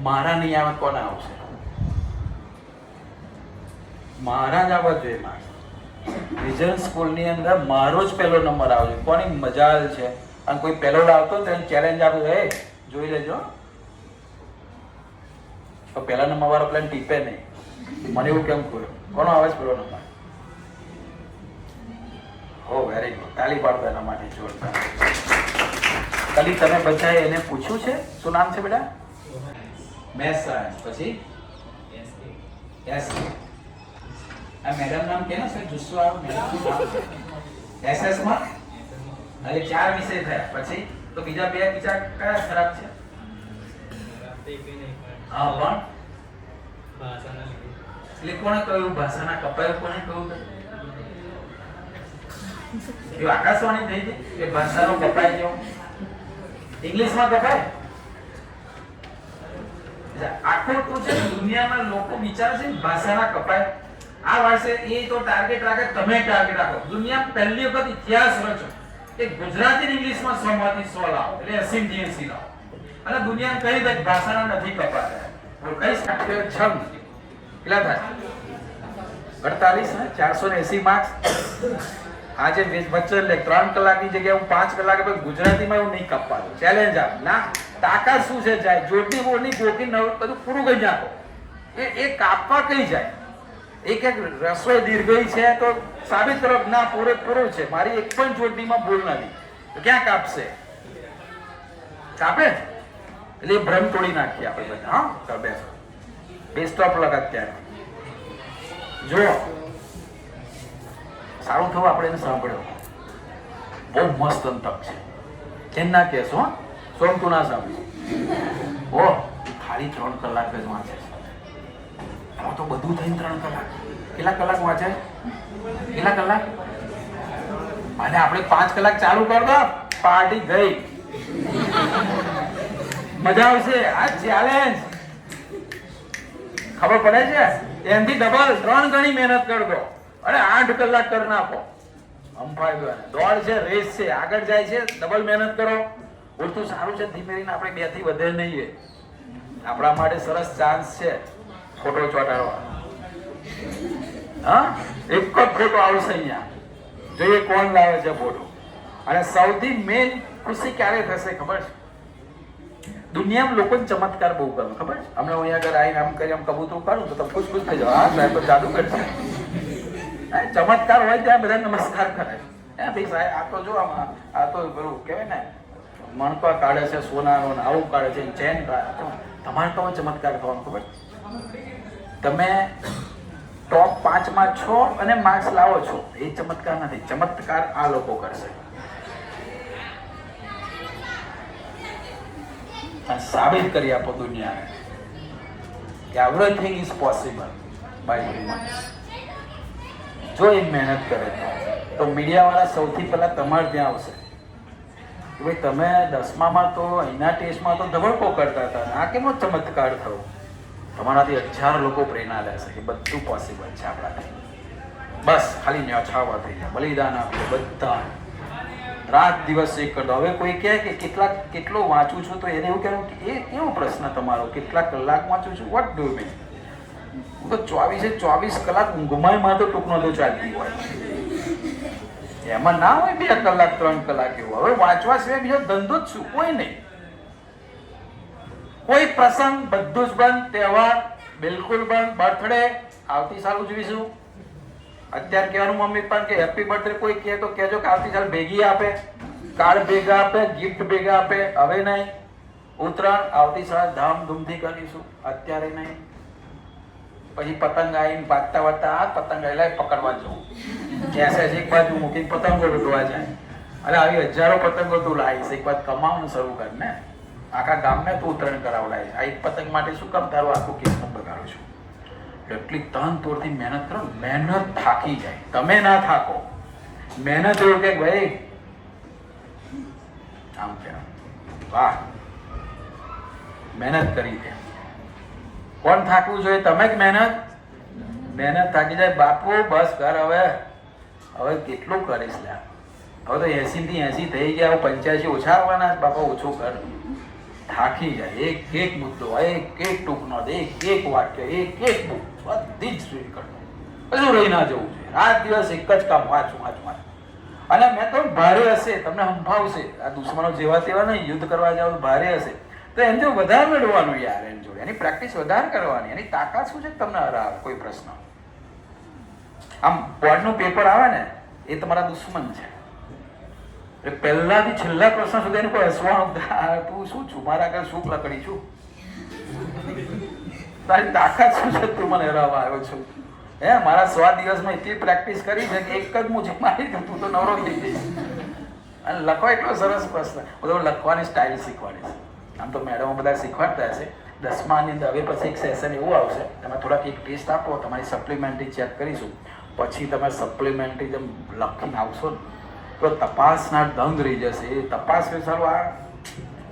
મારા નહીં આવે કોને આવશે? મારા જ આવવા જોઈએ. મારે વિઝન સ્કૂલની અંદર મારો જ પહેલો નંબર આવજો. કોની મજાલ છે? અને કોઈ પહેલો આવતો ને તેને ચેલેન્જ આપું, હે જોઈ લેજો તો પહેલા નંબર વાળો પ્લાન ટીપે નહીં. મને એવું કેમ કહ્યું? કોનો આવે છે પહેલો નંબર? ઓ વેરી ગુડ, તાલી પાડો એના માટે જોરદાર. કલી તમે બચ્ચાએ એને પૂછ્યું છે શું નામ છે બેટા? Maths science. પછી યસ આ મેડમ નામ કે ને સર જુસ્સો આવ મેડમ એસએસ માં એટલે 4 વિષય થયા પછી તો બીજા કયા ખરાબ છે હા પણ ભાષાના એટલે કોણે કહ્યું ભાષાના કપાય કોણે કહ્યું એ આકાશવાણી થઈ છે કે ભાષાનો કપાય જો ઇંગ્લિશમાં કપાય આખો તો છે દુનિયામાં લોકો વિચારે છે ભાષાના કપાય આ વર્ષે એ તો ટાર્ગેટ રાખે તમે ટાર્ગેટ રાખો દુનિયા પહેલી વખત ઇતિહાસ રચો કે ગુજરાતી ઇંગ્લિશમાં 100 માંથી 100 લાવો એટલે 80 થી 80 લાવો અને દુનિયા કઈ દે ભાષાના નથી કપાતા બોલ કઈ સાથે છમ કેટલા થાય 48 ને 480 માર્ક્સ આજે વચ્ચે એટલે 3 કલાકની જગ્યાએ હું 5 કલાક ગુજરાતીમાં એવું નહીં કપાતું ચેલેન્જ આપ ના તાકાત શું છે જાય જોટી બોલની ગોકી બધું પૂરું કરી નાખો એ કાપવા કઈ જાય એક રસોઈ દીર્ઘઈ છે તો સાબિત કરો ના પૂરેપૂરું છે મારી એક પણ જોડણીમાં ભૂલ નથી તો ક્યાં કાપશે કાપે એટલે ભ્રમ તોડી નાખીએ આપણે બધા હા ચાલ બેસો બેસ્ટ ઓફ લક અત્યારે જો સારું થયું આપણે એને સાંભળ્યો બહુ મસ્ત અંતક છે કેમ ના કહેશો હા સોમ તું ના સાંભળ્યું ઓ ખાલી 3 કલાક જ વાંચે છે એમાં તો બધું થઈને 3 કલાક કેટલા કલાક વાંચે કેટલા કલાક અને આપણે 5 કલાક ચાલુ કર દો પાર્ટી ગઈ મજા આવશે આ ચેલેન્જ ખબર પડે છે એમથી ડબલ 3 ગણી મહેનત કર દો અને 8 કલાક કરી નાખો અમ્ફાય દોડ છે રેસ છે આગળ જાય છે ડબલ મહેનત કરો ઉલટું સારું છે ધીમે ધીમે આપણે 2 થી વધે નહીં આપણા માટે સરસ ચાન્સ છે ફોટો ચોટાડવા હા એક જ ફોટો આવશે અહીંયા જોઈએ કોણ લાવે છે ફોટો અને સૌથી મેઇન ખુશી ક્યારે થશે ખબર છે દુનિયામાં લોકોને ચમત્કાર બહુ ગમે ખબર છે અમે અહીંયા આગળ આવીને આમ કરી આમ કબૂતરું કરું તો તમે ખુશ થઈ જાવ હા સાહેબ તો જાદુ કરશે ચમત્કાર હોય ત્યાં બધા નમસ્કાર કરે હે ભાઈ સાહેબ આ તો જો આ તો પેલું કહેવાય ને મણકા કાઢે છે સોનાનો આવું કાઢે છે ચેન કાઢે તમારે તો ચમત્કાર થવાનો ખબર તમે ટોપ 5 માં છો અને માર્ક્સ લાવો છો એ ચમત્કાર નથી ચમત્કાર આ લોકો કરશે સાબિત કરી આપો દુનિયાને કે everything is possible by humans જો એ મહેનત કરે તો મીડિયાવાળા સૌથી પહેલા તમારે ત્યાં આવશે કે ભાઈ તમે 10મામાં તો અહીંના ટેસ્ટમાં તો ધબડકો કરતા હતા આ કેમનો ચમત્કાર થયો તમારાથી 1000 લોકો પ્રેરણા લેશે કે બધું પોસિબલ છે આપણાથી બસ ખાલી ન્યાછાવા થઈ જાય બલિદાન આપીએ બધા રાત દિવસ એક કરતો હવે કોઈ કહે કે કેટલો વાંચું છું તો એને એવું કહેવું કે એ કેવો પ્રશ્ન તમારો કેટલા કલાક વાંચું છું વોટ ડુ મીન હું તો 24 કલાક ઊંઘમાં તો ટૂંકનો તો ચાલતી હોય એમાં ના હોય 2 કલાક 3 કલાક એવું હવે વાંચવા સિવાય બીજો ધંધો જ શું કોઈ નહીં કોઈ પ્રસંગ બધું જ બંધ તહેવાર બિલકુલ બંધ બર્થડે આવતી સાલ ઉજવીશું અત્યારે કહેવાનું મમ્મી પપ્પા કે હેપી બર્થડે કોઈ કહે તો કહેજો કે આવતી સાલ ભેગી આપે કાર્ડ ભેગા આપે ગિફ્ટ ભેગા આપે હવે નહીં ઉત્તરાયણ આવતી સાલ ધામધૂમથી કરીશું અત્યારે નહીં પછી પતંગ આવીને વાગતા વાગતા આ પતંગ આવેલા પકડવા જવું એસએસ એક બાજુ મૂકીને પતંગો લૂંટવા જાય અરે આવી 1000 પતંગો તું લાવીશ એક વાત કમાવાનું શરૂ કર ને આખા ગામને તું ઉત્તરાયણ કરાવડાવીશ આ એક પતંગ માટે શું કામ તારું આખું કિસ્મત બગાડું છું એટલી તન તોડથી મહેનત કરો મહેનત થાકી જાય તમે ના થાકો મહેનત એવું કે ભાઈ આમ કે વાહ મહેનત કરી દે કોણ થાકવું જોઈએ તમે જ મહેનત થાકી જાય બાપુ બસ કર હવે કેટલું કરીશ લે હવે તો 80 થી 80 થઈ ગયા 85 ઓછા આવવાના બાપા ઓછું કર થાકી જાય એક મુદ્દો એક ટૂંકનો એક વાક્ય એક બુક બધી જ રીડ કરતો બધું રહી ના જવું જોઈએ રાત દિવસ એક જ કામ વાંચું અને મેં તો ભારે હશે તમને સંભાવશે આ દુશ્મનો જેવા તેવા નહીં યુદ્ધ કરવા જાવ ભારે હશે તો એને જો વધારે લડવાનું યાર એની જોડે એની પ્રેક્ટિસ વધારે કરવાની એની તાકાત શું છે તમને હરાવે કોઈ પ્રશ્ન આમ બોર્ડનું પેપર આવે ને એ તમારા દુશ્મન છે એટલે પહેલાથી છેલ્લા પ્રશ્ન સુધી એનું કોઈ હસવાનું તું શું છું મારા આગળ શું લકડી છું તારી તાકાત શું છે? તું મને હરાવવા આવ્યો છું? હે, મારા 100 દિવસમાં એટલી પ્રેક્ટિસ કરી છે કે એક જ મુજબ મારી તું તો નવરો થઈ જઈશ. અને લખો એટલો સરસ પ્રશ્ન, બધું લખવાની સ્ટાઇલ શીખવાડીશ. આમ તો મેડમો બધા શીખવાડતા હશે. 10માની અંદર હવે પછી એક સેશન એવું આવશે, તમે થોડાક એક ટેસ્ટ આપો, તમારી સપ્લિમેન્ટરી ચેક કરીશું, પછી તમે સપ્લિમેન્ટરી જેમ લખીને આવશો ને તો તપાસના દંગ રહી જશે. એ તપાસ સારું આ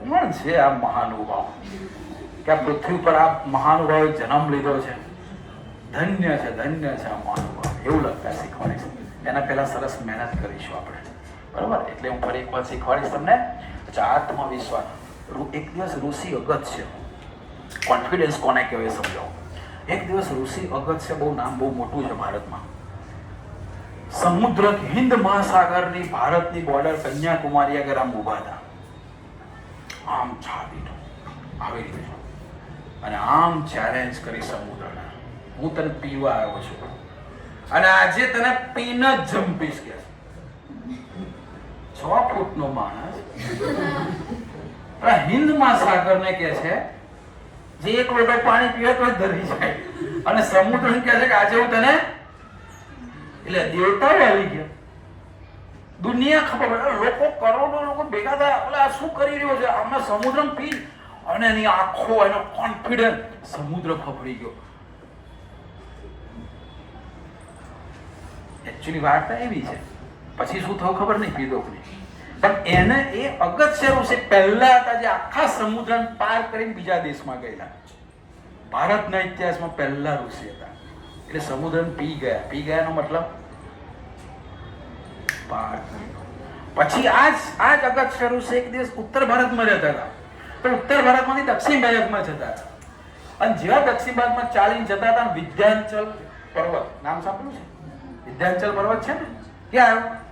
કોણ છે આ મહાનુભાવ, કે આ પૃથ્વી પર આ મહાનુભાવે જન્મ લીધો છે, ધન્ય છે આ મહાનુભાવ, એવું લખતા શીખવાડીશ. એના પહેલા સરસ મહેનત કરીશું આપણે, બરાબર? એટલે હું ફરી એકવાર શીખવાડીશ તમને. આત્મવિશ્વાસ. એક દિવસ ઋષિ અગત્ય, કોન્ફિડન્સ કોને કહેવાય સમજાવો. એક દિવસ ઋષિ અગત્ય, બહુ નામ બહુ મોટું છે ભારતમાં, સમુદ્ર હિન્દ મહાસાગરની ભારતની બોર્ડર કન્યાકુમારી આગળ આમ ઉભા હતા, આમ છાતી આવી રીતે, અને આમ ચેલેન્જ કરી સમુદ્રને, હું તને પીવા આવ્યો છું અને આજે તને પીને જ જંપીશ કે 6 ફૂટનો માણસ હિન્દ મહાસાગરને કે છે જે એક લોટો પાણી પીવે તો ધરી જાય, અને સમુદ્રને કહે છે કે આજે હું તને, એટલે દેવતાઓ આવી ગયા, દુનિયા ખબર પડે, લોકો કરોડો લોકો ભેગા થયા, એટલે આ શું કરી રહ્યો છે, આમાં સમુદ્ર પી, અને એની આંખો, એનો કોન્ફિડન્સ, સમુદ્ર ફફડી ગયો. એકચ્યુઅલી વાર્તા એવી છે, પછી શું થયું ખબર નહીં, પીધો નહીં, પણ એને એ અગત્ય ઋષિ પહેલા હતા જે આખા સમુદ્ર પાર કરીને બીજા દેશમાં ગયેલા, ભારતના ઇતિહાસમાં પહેલા ઋષિ હતા. એટલે સમુદ્ર પી ગયા નો મતલબ પાર. પછી આજ અગત્ય ઋષિ એક દિવસ ઉત્તર ભારતમાં રહેતા હતા, પણ ઉત્તર ભારતમાંથી દક્ષિણ ભારતમાં જતા હતા, અને જેવા દક્ષિણ ભારતમાં ચાલીને જતા હતા, વિંધ્યાચલ પર્વત નામ સાંભળ્યું છે? વિંધ્યાચલ પર્વત છે ને, ક્યાં આવ્યો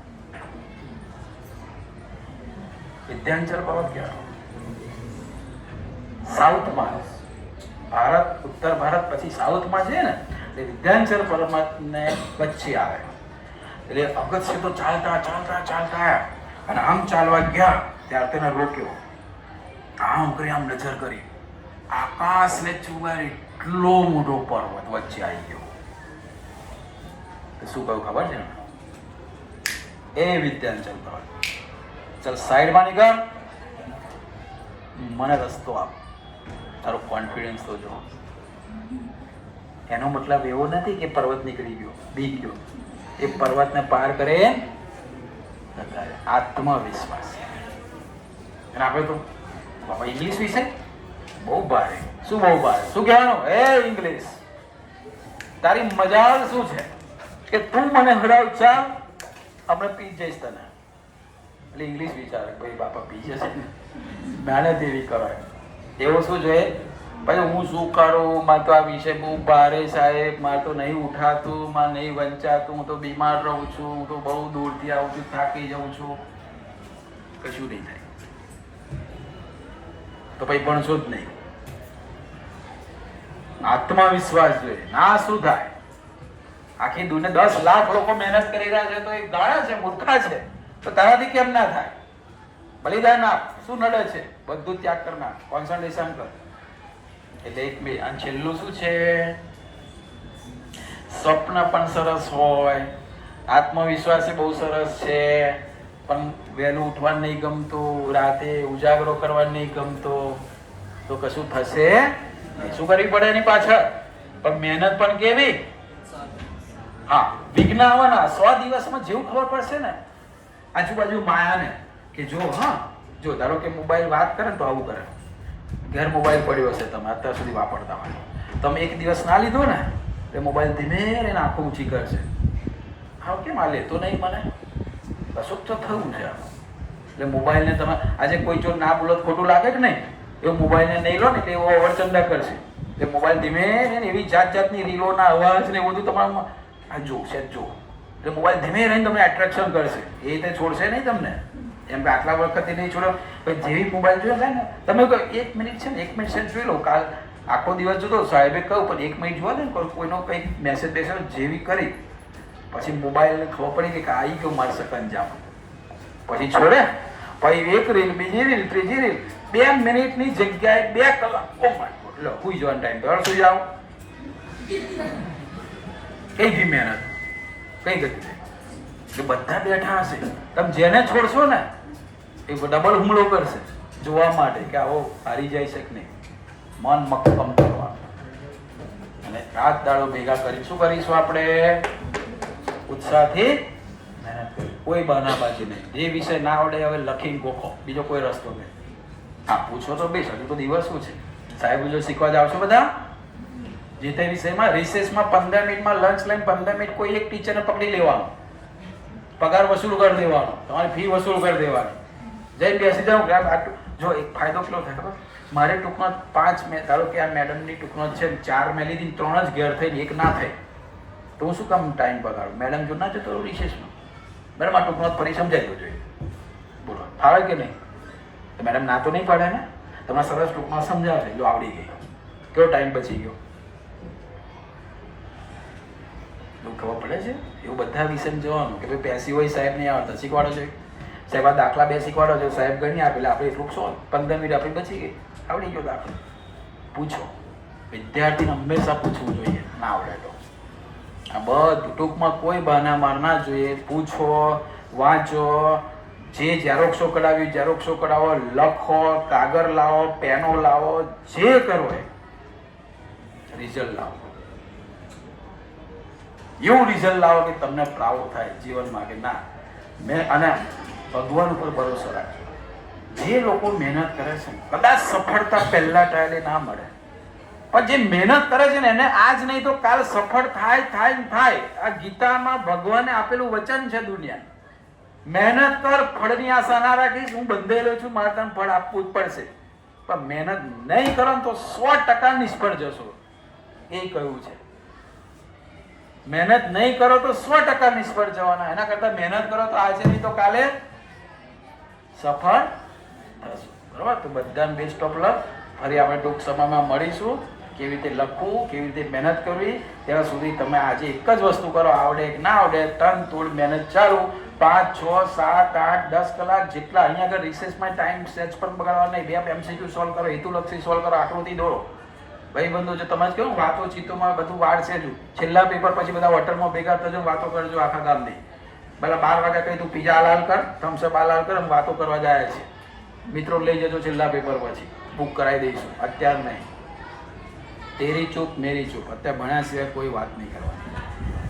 વિંધ્યાચલ પર્વત? ક્યાં? સાઉથમાં. ભારત ઉત્તર ભારત પછી સાઉથમાં છે ને, એટલે વિંધ્યાચલ પર્વતને વચ્ચે આવે. એટલે અગત્ય તો ચાલતા અને આમ ચાલવા ગયા ત્યારે તેને રોક્યો, આમ કરી આમ નજર કરી, આકાશને ચુંબાઈ એટલો મોટો પર્વત વચ્ચે આવી ગયો. શું કહ્યું ખબર છે? એ વિંધ્યાચલ પર્વત, ચાલ સાઈડમાં નીકળ, મને રસ્તો આપ, તારો કોન્ફિડન્સ તો જો. એનો મતલબ એવો નથી કે પર્વત નીકળી ગયો, બી ગયો. એ પર્વતને પાર કરે આત્મવિશ્વાસ. અને આપણે તો બાબા ઇંગ્લિશ વિશે બહુ ભારે. શું બહુ ભારે? શું કહેવાનું? એ ઇંગ્લિશ તારી મજાલ શું છે કે તું મને હરાવ, ચાલ આપણે પી જઈશ તને. એટલે ઇંગ્લિશ વિચારે ભાઈ બાપા પી જશે ને, મહેનત એવી કરાય. એવું શું જોઈએ? પછી હું શું કરું, મારે તો આ વિષય બહુ ભારે સાહેબ, મારે તો નહીં ઉઠાતું, મારે નહીં વંચાતું, હું તો બીમાર રહું છું, હું તો બહુ દૂરથી આવું છું, થાકી જાઉં છું. કશું નહીં થાય તો પછી ભણશો જ નહીં. આત્મવિશ્વાસ જોઈએ. ના શું થાય? આખી દુનિયા 10 લાખ લોકો મહેનત કરી રહ્યા છે તો એક ગાળા છે, મૂર્ખા છે, તો તારાથી કેમ ના થાય? બલિદાન આપ, શું નડે છે? બધું ત્યાગ કર નાખ, કોન્સન્ટ્રેશન કર. એટલે એક બે. અને છેલ્લું શું છે? સ્વપ્ન પણ સરસ હોય, આત્મવિશ્વાસ બહુ સરસ છે, પણ વહેલું ઉઠવાનું નહીં ગમતું, રાતે ઉજાગરો કરવાનું નહીં ગમતો, તો કશું થશે નહીં. શું કરવી પડે એની પાછળ? પણ મહેનત પણ કેવી? હા, વિઘ્ન આવવાના. 100 દિવસમાં જેવું ખબર પડશે ને આજુબાજુ માયાને કે જો, હા જો ધારો કે મોબાઈલ વાત કરે ને તો આવું કરે, ઘેર મોબાઈલ પડ્યો હશે, તમે અત્યાર સુધી વાપરતા હોય, તમે એક દિવસ ના લીધો ને એ મોબાઈલ ધીમે એને આંખો ઊંચી કરશે. હા, કેમ આ લેતો નહીં મને? કશુંક તો થયું છે. એટલે મોબાઈલને તમે આજે કોઈ જો ના બોલો ખોટું લાગે કે નહીં, એવું મોબાઈલને નહીં લો ને એટલે એવો અવરચંડા કરશે. એટલે મોબાઈલ ધીમે એવી જાતની રીલોના અવાજ ને એવું બધું તમારા આ જોશે જો, એટલે મોબાઈલ ધીમે રહીને તમને એટ્રેક્શન કરશે. એ રીતે છોડશે નહીં તમને, એમ કે આટલા વખતથી નહીં છોડો. પછી જેવી મોબાઈલ જોયો છે ને, તમે કહો 1 મિનિટ છે ને, 1 મિનિટ જોઈ લો, કાલ આખો દિવસ જોતો સાહેબે કહું પણ 1 મિનિટ જોવા ને કોઈનો કંઈક મેસેજ જેવી કરી, પછી મોબાઈલને ખબર પડી કે આવી ગયું મારે સકંજામ, પછી છોડે. પછી એક રીલ, બીજી રીલ, ત્રીજી રીલ, 2 મિનિટની જગ્યાએ 2 કલાક. ઓ માય ગોડ, લો સુઈ જવાનો ટાઈમ તો સુઈ જાઓ. કઈ ગઈ મહેનત, કઈ ગઈ? કે બધા બેઠા હશે, તમે જેને છોડશો ને એ ડબલ હુમલો કરશે જોવા માટે કે આવો હારી જાય છે કે નહીં. મન મક્કમ કરવાનું અને રાત દાડો ભેગા કરી શું કરીશું આપણે? ઉત્સાહથી મહેનત કરી, કોઈ બહાનાબાજી નહીં. જે વિષય ના આવડે હવે લખીને ગોખો, બીજો કોઈ રસ્તો નહીં. હા પૂછો તો બેસ, હજુ તો દિવસ શું છે? સાહેબ જો શીખવા જાવ છો બધા જે તે વિષયમાં. રિસેસમાં 15 મિનિટમાં લંચ લઈને 15 મિનિટ કોઈ એક ટીચરને પકડી લેવાનો, પગાર વસૂલ કરી દેવાનો, તમારી ફી વસૂલ કરી દેવાની. જઈને બેસી જાઉં. જો એક ફાયદો કેટલો થાય ખબર? મારે ટૂંકમાં 5 ધારો કે આ મેડમની ટૂંકમાં છે 4 મેં લીધી, 3 જ ઘેર થઈને 1 ના થાય તો હું શું કામ ટાઈમ બગાડું? મેડમ જો ના જતો રિસેસમાં, મેડમ આ ટૂંકમાં ફરી સમજાવી દો જોઈએ. બોલો ફાવે કે નહીં? તો મેડમ ના તો નહીં પાડે ને, તમને સરસ ટૂંકમાં સમજાવે. જો આવડી ગઈ, કેવો ટાઈમ બચી ગયો. એવું ખબર પડે છે? એવું બધા વિષય જવાનું કે ભાઈ પેસી હોય સાહેબ નહીં આવડતા, શીખવાડો છે સાહેબ, આ દાખલા 2 શીખવાડો છો સાહેબ, ગણી આપેલા આપણે એટલું 15 મિનિટ આપણી બચી ગઈ, આવડી ગયો દાખલો. પૂછો, વિદ્યાર્થીને હંમેશા પૂછવું જોઈએ ના આવડે તો. આ બધું ટૂંકમાં કોઈ બહાના માર ના જોઈએ. પૂછો, વાંચો, જે ઝેરોક્ષો કઢાવી ઝેરોક્ષો કઢાવો, લખો, કાગળ લાવો, પેનો લાવો, જે કરો એ રિઝલ્ટ લાવો. એવું રિઝલ્ટ લાવો કે તમને પ્રાઉડ થાય જીવનમાં કે ના મેં. અને ભગવાન ઉપર ભરોસો રાખજો. જે લોકો મહેનત કરે છે કદાચ સફળતા પહેલા ટ્રાયલે ના મળે, પણ જે મહેનત કરે છે ને એને આજ નહીં તો કાલ સફળ થાય થાય ને થાય. આ ગીતામાં ભગવાને આપેલું વચન છે દુનિયા. મહેનત કર, ફળની આશા ના રાખીશ, હું બંધેલો છું, મારે તને ફળ આપવું જ પડશે. પણ મહેનત નહીં કરો તો 100% નિષ્ફળ જશો, એ કહ્યું છે. મહેનત નહીં કરો તો 100% નિષ્ફળ જવાના. એના કરતા મહેનત કરો તો આજે નહીં તો કાલે સફળ થશું. બરોબર? તો બધાને બેસ્ટ ઓફ લક. ફરી આપણે ટૂંક સમયમાં મળીશું. કેવી રીતે લખવું, કેવી રીતે મહેનત કરવી, ત્યાં સુધી તમે આજે એક જ વસ્તુ કરો, આવડે કે ના આવડે, ટન તોડ મહેનત ચાલુ. 5, 6, 7, 8, 10 કલાક જેટલા અહીંયા આગળ રિસેસમાં ટાઈમ સેચ પણ બગાડવા નહીં. 2 MCQ સોલ્વ કરો, હેતુલક્ષી સોલ્વ કરો, આકૃતિ દોરો. ભાઈ બંધુ જો તમે કેવું વાતો ચીતોમાં બધું વાળ છે. જો છેલ્લા પેપર પછી બધા હોટલમાં ભેગા થજો, વાતો કરજો આખા ગામની. પેલા 12 વાગ્યા કહી તું પીઝા હલાલ કર, થમ્સઅપ હલાલ કર, અમે વાતો કરવા જાય છે. મિત્રો લઈ જજો છેલ્લા પેપર પછી, બુક કરાવી દઈશું. અત્યારે નહીં. તેરી ચૂપ મેરી ચૂપ. અત્યારે ભણ્યા સિવાય કોઈ વાત નહીં કરવાની.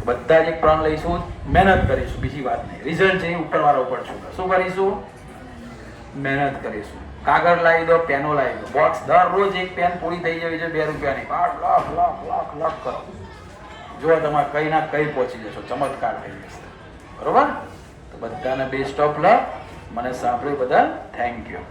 બધા જ એક પ્રણ લઈશું, મહેનત કરીશું, બીજી વાત નહીં. રિઝલ્ટ છે એ ઉપરવાળો ઉપર છું. શું કરીશું? મહેનત કરીશું. કાગળ લાવી દો, પેનો લાવી દો, બોક્સ દરરોજ એક પેન પૂરી થઈ જવી છે 2 રૂપિયાની. લાખ લાખ લાખ લાખ કરો, જો તમારે કઈ ના કઈ પહોંચી જશો, ચમત્કાર થઈ જશે. બરોબર? તો બધાને બેસ્ટ ઓફ લક. મને સાંભળ્યું બધા થેન્ક યુ.